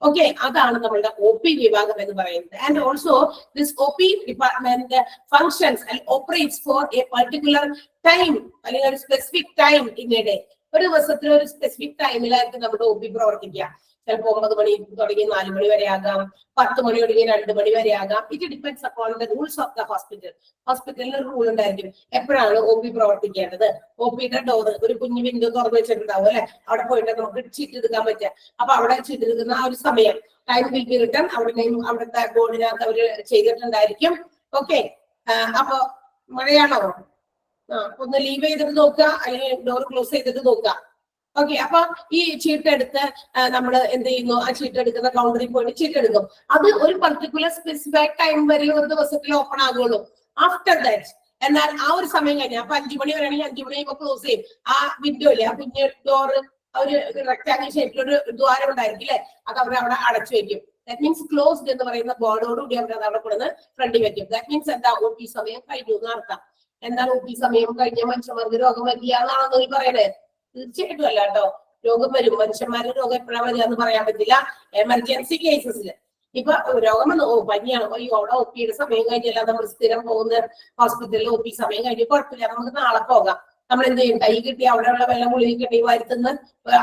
ഓക്കെ, അതാണ് നമ്മളുടെ OP വിഭാഗം എന്ന് പറയുന്നത്. And also this OP department functions and operates for a particular time, അല്ലെങ്കിൽ ഒരു specific time in a day. ഒരു ദിവസത്തിൽ ഒരു സ്പെസിഫിക് ടൈമിലായിരിക്കും നമ്മുടെ OP പ്രവർത്തിക്കുക. ചിലപ്പോൾ 9 മണി തുടങ്ങി 4 മണി വരെ ആകാം, 10 മണി തുടങ്ങി 2 മണി വരെ ആകാം. It depends upon the rules of the hospital. ഹോസ്പിറ്റലിന് ഒരു റൂൾ ഉണ്ടായിരിക്കും എപ്പോഴാണ് ഒ പി പ്രവർത്തിക്കേണ്ടത്. ഒ പിയുടെ ഡോർ ഒരു കുഞ്ഞു വിൻഡോ തുറന്നു വെച്ചിട്ടുണ്ടാവും അല്ലെ, അവിടെ പോയിട്ട് നമുക്ക് ചീട്ട് എടുക്കാൻ പറ്റുക. അപ്പൊ അവിടെ ചീട്ട് എടുക്കുന്ന ആ ഒരു സമയം ടൈം വിൽ ബി റിട്ടൺ അവിടുത്തെ ബോർഡിനകത്ത് അവര് ചെയ്തിട്ടുണ്ടായിരിക്കും. ഓക്കെ, അപ്പൊ മഴയാണോ? ഒന്ന് ലീവ് ചെയ്തിട്ട് നോക്കുക, അല്ലെങ്കിൽ ഡോർ ക്ലോസ് ചെയ്തിട്ട് നോക്കുക. ഓക്കെ, അപ്പൊ ഈ ചീട്ടെടുത്ത് നമ്മൾ എന്ത് ചെയ്യുന്നു, ആ ചീട്ടെടുക്കുന്ന കൗണ്ടറിൽ പോയിട്ട് ചീട്ടെടുക്കും. അത് ഒരു പർട്ടിക്കുലർ സ്പെസിഫൈഡ് ടൈം വരെ ഒരു ദിവസത്തിൽ ഓപ്പൺ ആകുള്ളൂ. ആഫ്റ്റർ ദാറ്റ് എന്നാൽ ആ ഒരു സമയം കഴിഞ്ഞാൽ അപ്പൊ 5 മണി വരെയാണെങ്കിൽ 5 മണി കഴിയുമ്പോൾ ക്ലോസ് ചെയ്യും. ആ വിൻഡോ ഇല്ലേ, ആ കുഞ്ഞ് ഡോറ് ഒരു റെക്ടാങ്കിൾ ഷേപ്പിലൊരു ദ്വാരം ഉണ്ടായിരിക്കും അല്ലെ, അത് അവരവിടെ അടച്ചു വെക്കും. ദാറ്റ് മീൻസ് ക്ലോസ്ഡ് എന്ന് പറയുന്ന ബോർഡോടുകൂടി അവർ അത് അവിടെ കൊടുന്ന് ഫ്രണ്ടിൽ വെക്കും. ദാറ്റ് മീൻസ് എന്താ, ഒ പി സമയം കഴിഞ്ഞു എന്ന് അർത്ഥം. എന്താണ് ഒ പി സമയം കഴിഞ്ഞ മനുഷ്യന്മാർക്ക് രോഗം വരിക എന്നാണോ നിങ്ങൾ പറയണേ? തീർച്ചയായിട്ടും അല്ല കേട്ടോ. രോഗം വരും, മനുഷ്യന്മാരുടെ രോഗം എപ്പോഴാണ് വരിക എന്ന് പറയാൻ പറ്റില്ല. എമർജൻസി കേസസിൽ ഇപ്പൊ രോഗം വന്നു, പനിയാണ്, അവിടെ ഒ പിയുടെ സമയം കഴിഞ്ഞല്ല, നമ്മൾ സ്ഥിരം പോകുന്ന ഹോസ്പിറ്റലിൽ ഒ പി സമയം കഴിഞ്ഞ് കുഴപ്പമില്ല, നമുക്ക് നാളെ പോകാം. നമ്മൾ എന്ത് ചെയ്യും, കൈ കിട്ടി അവിടെയുള്ള വെള്ളം ഗുളിക കിട്ടി വരുത്തുന്ന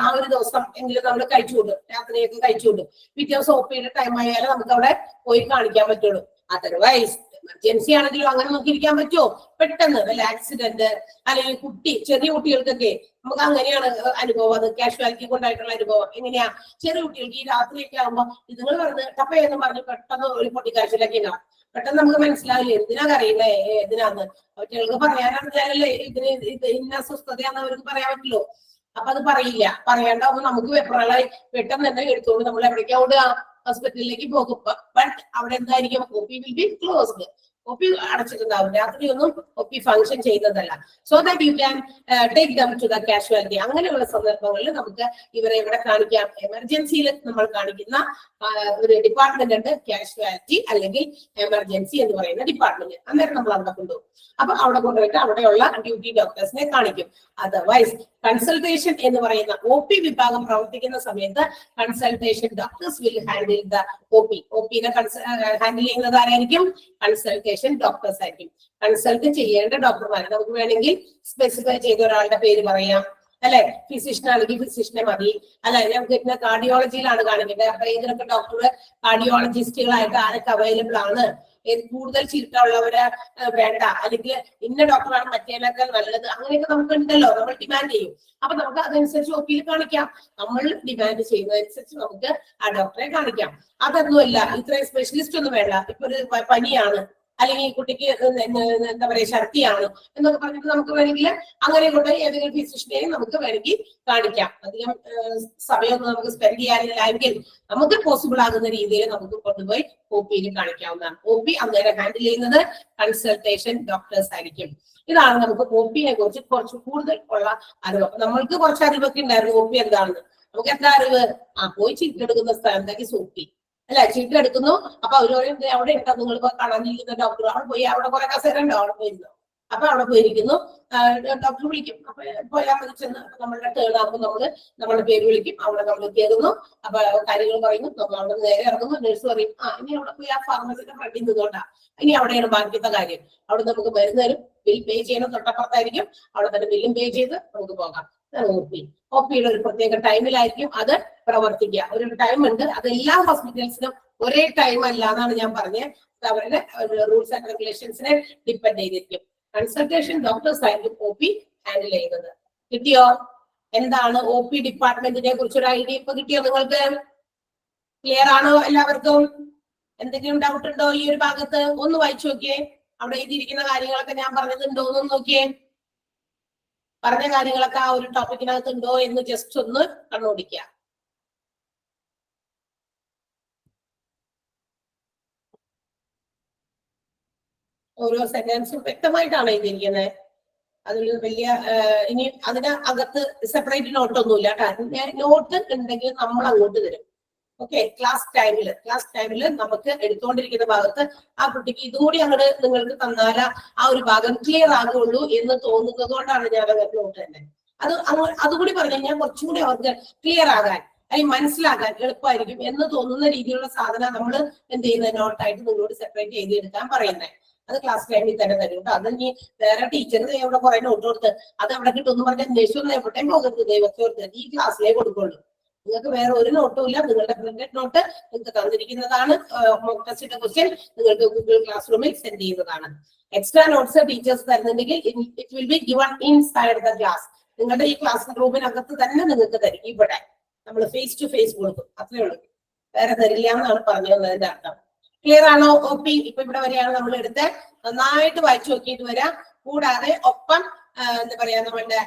ആ ഒരു ദിവസം എങ്കിലും നമ്മൾ കഴിച്ചുകൂടും, രാത്രിയൊക്കെ കഴിച്ചുകൂടും. പിറ്റേ ദിവസം ഒ പിയുടെ ടൈം ആയാലും നമുക്ക് അവിടെ പോയി കാണിക്കാൻ പറ്റുള്ളൂ. അതർവൈസ് എമർജൻസി ആണെങ്കിലും അങ്ങനെ നോക്കിയിരിക്കാൻ പറ്റുമോ? പെട്ടെന്ന് വല്ല ആക്സിഡന്റ് അല്ലെങ്കിൽ ചെറിയ കുട്ടികൾക്കൊക്കെ നമുക്ക് അങ്ങനെയാണ് അനുഭവം. അത് കാഷ്വാലിറ്റി കൊണ്ടായിട്ടുള്ള അനുഭവം. എങ്ങനെയാ, ചെറിയ കുട്ടികൾക്ക് ഈ രാത്രിയൊക്കെ ആകുമ്പോൾ ഇതുങ്ങൾ പറഞ്ഞ് ടപ്പയെന്ന് പറഞ്ഞ് പെട്ടെന്ന് ഒരു പൊട്ടിക്കാഴ്ചയിലൊക്കെ ഉണ്ടാവും. പെട്ടെന്ന് നമുക്ക് മനസ്സിലാവില്ലേ എന്തിനാ അറിയില്ലേ, എന്തിനാന്ന് കുട്ടികൾക്ക് പറയാനറിഞ്ഞാലല്ലേ ഇത് ഇന്ന അസ്വസ്ഥതയാന്ന് അവർക്ക് പറയാൻ പറ്റുള്ളൂ. അപ്പൊ അത് പറയില്ല. പറയാണ്ടാവുമ്പോൾ നമുക്ക് വെപ്രാളായി പെട്ടെന്ന് തന്നെ എടുത്തോണ്ട് നമ്മൾ എവിടേക്കാ ഓടുക, ഹോസ്പിറ്റലിലേക്ക് പോകും. ബട്ട് അവിടെ എന്തായിരിക്കും, O P will be closed. O P അടച്ചിട്ടുണ്ടാവും, രാത്രിയൊന്നും ഒ പി ഫംഗ്ഷൻ ചെയ്യുന്നതല്ല. So that you can take them to the casualty. അങ്ങനെയുള്ള സന്ദർഭങ്ങളിൽ നമുക്ക് ഇവരെ ഇവിടെ കാണിക്കാം. എമർജൻസിയിൽ നമ്മൾ കാണിക്കുന്ന ഒരു ഡിപ്പാർട്ട്മെന്റ് ഉണ്ട്, കാഷ്വാലിറ്റി അല്ലെങ്കിൽ എമർജൻസി എന്ന് പറയുന്ന ഡിപ്പാർട്ട്മെന്റ്. അന്നേരം നമ്മൾ അവിടെ കൊണ്ടുപോകും. അപ്പൊ അവിടെ കൊണ്ടുപോയിട്ട് അവിടെയുള്ള ഡ്യൂട്ടി ഡോക്ടേഴ്സിനെ കാണിക്കും. അതർവൈസ് കൺസൾട്ടേഷൻ എന്ന് പറയുന്ന ഒ പി വിഭാഗം പ്രവർത്തിക്കുന്ന സമയത്ത് consultation doctors will handle the O P. O പിനെ ഹാൻഡിൽ ചെയ്യുന്നത് ആരായിരിക്കും? കൺസൾട്ടേഷൻ ഡോക്ടേഴ്സ് ആയിരിക്കും. കൺസൾട്ട് ചെയ്യേണ്ട ഡോക്ടർമാരെ നമുക്ക് വേണമെങ്കിൽ സ്പെസിഫൈ ചെയ്ത ഒരാളുടെ പേര് പറയാം അല്ലെ. ഫിസിഷ്യൻ ആണെങ്കിൽ ഫിസിഷ്യനെ മതി. അല്ല, നമുക്ക് ഇന്ന കാർഡിയോളജിയിലാണ് കാണിക്കേണ്ടത്. അപ്പൊ ഏതൊക്കെ ഡോക്ടർ കാർഡിയോളജിസ്റ്റുകളായിട്ട് ആരൊക്കെ അവൈലബിൾ ആണ്, കൂടുതൽ ചീട്ടുള്ളവര് വേണ്ട, അല്ലെങ്കിൽ ഇന്ന ഡോക്ടറാണ് മറ്റേനൊക്കെ നല്ലത്, അങ്ങനെയൊക്കെ നമുക്ക് ഉണ്ടല്ലോ. നമ്മൾ ഡിമാൻഡ് ചെയ്യും. അപ്പൊ നമുക്ക് അതനുസരിച്ച് ഒ പിയിൽ കാണിക്കാം. നമ്മൾ ഡിമാൻഡ് ചെയ്യുന്നതനുസരിച്ച് നമുക്ക് ആ ഡോക്ടറെ കാണിക്കാം. അതൊന്നുമല്ല, ഇത്രയും സ്പെഷ്യലിസ്റ്റ് ഒന്നും വേണ്ട. ഇപ്പൊ ഒരു പനിയാണ്, അല്ലെങ്കിൽ ഈ കുട്ടിക്ക് എന്താ പറയാ ഛർദിയാണ് എന്നൊക്കെ പറഞ്ഞിട്ട് നമുക്ക് വേണമെങ്കിൽ അങ്ങനെ കൊണ്ട് ഏതെങ്കിലും ഫിസിഷ്യനെയും നമുക്ക് വേണമെങ്കിൽ കാണിക്കാം. അധികം സമയമൊന്നും നമുക്ക് സ്പെൻഡ് ചെയ്യാനില്ല എങ്കിൽ നമുക്ക് പോസിബിൾ ആകുന്ന രീതിയിൽ നമുക്ക് കൊണ്ടുപോയി ഒ പിയിൽ കാണിക്കാവുന്നതാണ്. ഒ പി അന്നേരം ഹാൻഡിൽ ചെയ്യുന്നത് കൺസൾട്ടേഷൻ ഡോക്ടേഴ്സ് ആയിരിക്കും. ഇതാണ് നമുക്ക് ഒ പിയെ കുറിച്ച് കുറച്ച് കൂടുതൽ ഉള്ള അറിവ്. നമ്മൾക്ക് കുറച്ച് അറിവൊക്കെ ഉണ്ടായിരുന്നു ഒ പി എന്താണെന്ന്. നമുക്ക് എന്താ അറിവ്? പോയി ചീട്ടെടുക്കുന്ന സ്ഥലത്തേക്ക് ഒ പി അല്ലെ, ചീട്ട് എടുക്കുന്നു. അപ്പൊ അവരോട് അവിടെ ഉണ്ടോ നിങ്ങൾ കാണാനിരിക്കുന്ന ഡോക്ടർ, അവിടെ പോയി അവിടെ കുറെ കസേര ഉണ്ടോ, അവിടെ പോയിരുന്നു. അപ്പൊ അവിടെ പോയിരിക്കുന്നു, ഡോക്ടർ വിളിക്കും. അപ്പൊ പോയാൽ മതി, ചെന്ന് നമ്മളുടെ ടേൺ ആകുമ്പോൾ നമ്മളുടെ പേര് വിളിക്കും. അവിടെ നമ്മൾ കയറുന്നു. അപ്പൊ കാര്യങ്ങൾ പറയുന്നു. നമ്മൾ അവിടെ നേരെ ഇറങ്ങുന്നു. നഴ്സ് പറയും ഇനി അവിടെ പോയി ആ ഫാർമസിന്റെ ഫ്രണ്ടിൽ നിന്നുകൊണ്ടാ, ഇനി അവിടെയാണ് ബാക്കിയത്തെ കാര്യം. അവിടെ നമുക്ക് മരുന്ന് തരും, ബിൽ പേ ചെയ്യണം, തൊട്ടപ്പുറത്തായിരിക്കും. അവിടെ തന്നെ ബില്ലും പേ ചെയ്ത് നമുക്ക് പോകാം. ഒ പിയുടെ ഒരു പ്രത്യേക ടൈമിലായിരിക്കും അത് പ്രവർത്തിക്കുക. ഒരു ടൈം ഉണ്ട്, അത് എല്ലാ ഹോസ്പിറ്റൽസിനും ഒരേ ടൈം അല്ല എന്നാണ് ഞാൻ പറഞ്ഞത്. അവരുടെ റൂൾസ് ആൻഡ് റെഗുലേഷൻസിനെ ഡിപ്പെൻഡ് ചെയ്തിരിക്കും. കൺസൾട്ടേഷൻ ഡോക്ടേഴ്സ് ആയിരിക്കും ഒ പി ഹാൻഡിൽ ചെയ്യുന്നത്. കിട്ടിയോ? എന്താണ് ഒ പി ഡിപ്പാർട്ട്മെന്റിനെ കുറിച്ചൊരു ഐഡിയ ഇപ്പൊ കിട്ടിയോ നിങ്ങൾക്ക്? ക്ലിയർ ആണോ എല്ലാവർക്കും? എന്തെങ്കിലും ഡൗട്ട് ഉണ്ടോ ഈ ഒരു ഭാഗത്ത്? ഒന്ന് വായിച്ചു നോക്കിയേ. അവിടെ എഴുതിയിരിക്കുന്ന കാര്യങ്ങളൊക്കെ ഞാൻ പറഞ്ഞതുണ്ടോ എന്ന് നോക്കിയേ. പറഞ്ഞ കാര്യങ്ങളൊക്കെ ആ ഒരു ടോപ്പിക്കിനകത്ത് ഉണ്ടോ എന്ന് ജസ്റ്റ് ഒന്ന് കണ്ണോടിക്കുക. ഓരോ സെന്റൻസും വ്യക്തമായിട്ടാണ് എഴുതിയിരിക്കുന്നത്. അതിൽ വലിയ ഇനി അതിനകത്ത് സെപ്പറേറ്റ് നോട്ടൊന്നുമില്ല. നോട്ട് ഉണ്ടെങ്കിൽ നമ്മൾ അങ്ങോട്ട് തരും. ഓക്കെ, ക്ലാസ് ടൈമില് നമുക്ക് എടുത്തുകൊണ്ടിരിക്കുന്ന ഭാഗത്ത് ആ കുട്ടിക്ക് ഇതും കൂടി അങ്ങോട്ട് നിങ്ങൾക്ക് തന്നാല ആ ഒരു ഭാഗം ക്ലിയർ ആകുള്ളൂ എന്ന് തോന്നുന്നത് കൊണ്ടാണ് ഞാൻ നോട്ട് തന്നെ. അതുകൂടി പറഞ്ഞു കഴിഞ്ഞാൽ കുറച്ചും കൂടി അവർക്ക് ക്ലിയർ ആകാൻ അല്ലെങ്കിൽ മനസ്സിലാക്കാൻ എളുപ്പമായിരിക്കും എന്ന് തോന്നുന്ന രീതിയിലുള്ള സാധനം നമ്മൾ എന്ത് ചെയ്യുന്നത്, നോട്ടായിട്ട് നിങ്ങളോട് സെപ്പറേറ്റ് ചെയ്തെടുക്കാൻ പറയുന്നത്. അത് ക്ലാസ് ടൈമിൽ തന്നെ തരും കേട്ടോ. അത് ഇനി വേറെ ടീച്ചർ അവിടെ കുറെ നോട്ട് കൊടുത്ത് അത് അവിടെ കിട്ടുമെന്ന് പറഞ്ഞ അന്വേഷിച്ചൊന്നും എവിടെയും പോകരുത്. ദൈവത്തോർത്ത് ഈ ക്ലാസ്സിലേ കൊടുക്കുള്ളൂ. നിങ്ങൾക്ക് വേറെ ഒരു നോട്ടും ഇല്ല. നിങ്ങളുടെ പ്രിന്റഡ് നോട്ട് നിങ്ങൾക്ക് തന്നിരിക്കുന്നതാണ്. മോക്ക് ടെസ്റ്റിന്റെ ക്വസ്റ്റ്യൻ നിങ്ങൾക്ക് ഗൂഗിൾ ക്ലാസ് റൂമിൽ സെൻഡ് ചെയ്യുന്നതാണ്. എക്സ്ട്രാ നോട്ട്സ് ടീച്ചേഴ്സ് തരുന്നുണ്ടെങ്കിൽ it will be given inside the class. നിങ്ങളുടെ ഈ ക്ലാസ് റൂമിനകത്ത് തന്നെ നിങ്ങൾക്ക് തരും. ഇവിടെ നമ്മൾ ഫേസ് ടു ഫേസ് കൊടുക്കും, അത്രേ ഉള്ളൂ. വേറെ തരില്ല എന്നാണ് പറഞ്ഞു തന്നതിന്റെ അർത്ഥം. ക്ലിയർ ആണോ? OP ഇപ്പൊ ഇവിടെ വരെയാണ് നമ്മൾ എടുത്ത് നന്നായിട്ട് വായിച്ചു നോക്കിയിട്ട് വരാം. കൂടാതെ ഒപ്പം എന്താ പറയാ, നമ്മളുടെ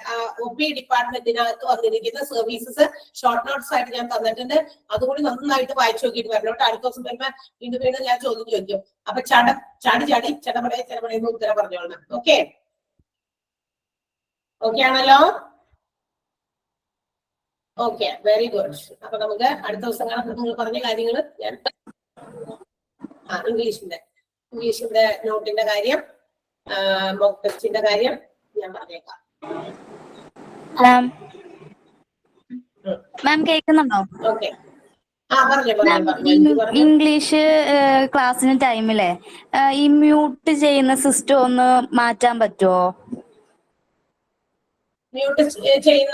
OP ഡിപ്പാർട്ട്മെന്റിനകത്ത് വന്നിരിക്കുന്ന സർവീസസ് ഷോർട്ട് നോട്ട്സ് ആയിട്ട് ഞാൻ തന്നിട്ടുണ്ട്. അതുകൂടി നന്നായിട്ട് വായിച്ചു നോക്കിയിട്ട് വരണം കേട്ടോ. അടുത്ത ദിവസം വരുമ്പോ വീണ്ടും ഞാൻ ചോദ്യം ചോദിക്കും. അപ്പൊ ചടപടയെന്ന് ഉത്തരം പറഞ്ഞോളണം. ഓക്കെ ആണല്ലോ? Okay, very good. അപ്പൊ നമുക്ക് അടുത്ത ദിവസം കാണാം. നിങ്ങൾ പറഞ്ഞ കാര്യങ്ങൾ ഞാൻ ഇംഗ്ലീഷിന്റെ നോട്ടിന്റെ കാര്യം, മോക്ക് ടെസ്റ്റിന്റെ കാര്യം ഞാൻ പറഞ്ഞേക്കാം. മാം കേൾക്കുന്നുണ്ടോ? ഓക്കെ, പറഞ്ഞു. ഇംഗ്ലീഷ് ക്ലാസ്സിന് ടൈമിലെ ഈ മ്യൂട്ട് ചെയ്യുന്ന സിസ്റ്റം ഒന്ന് മാറ്റാൻ പറ്റുമോ? മ്യൂട്ട് ചെയ്യുന്ന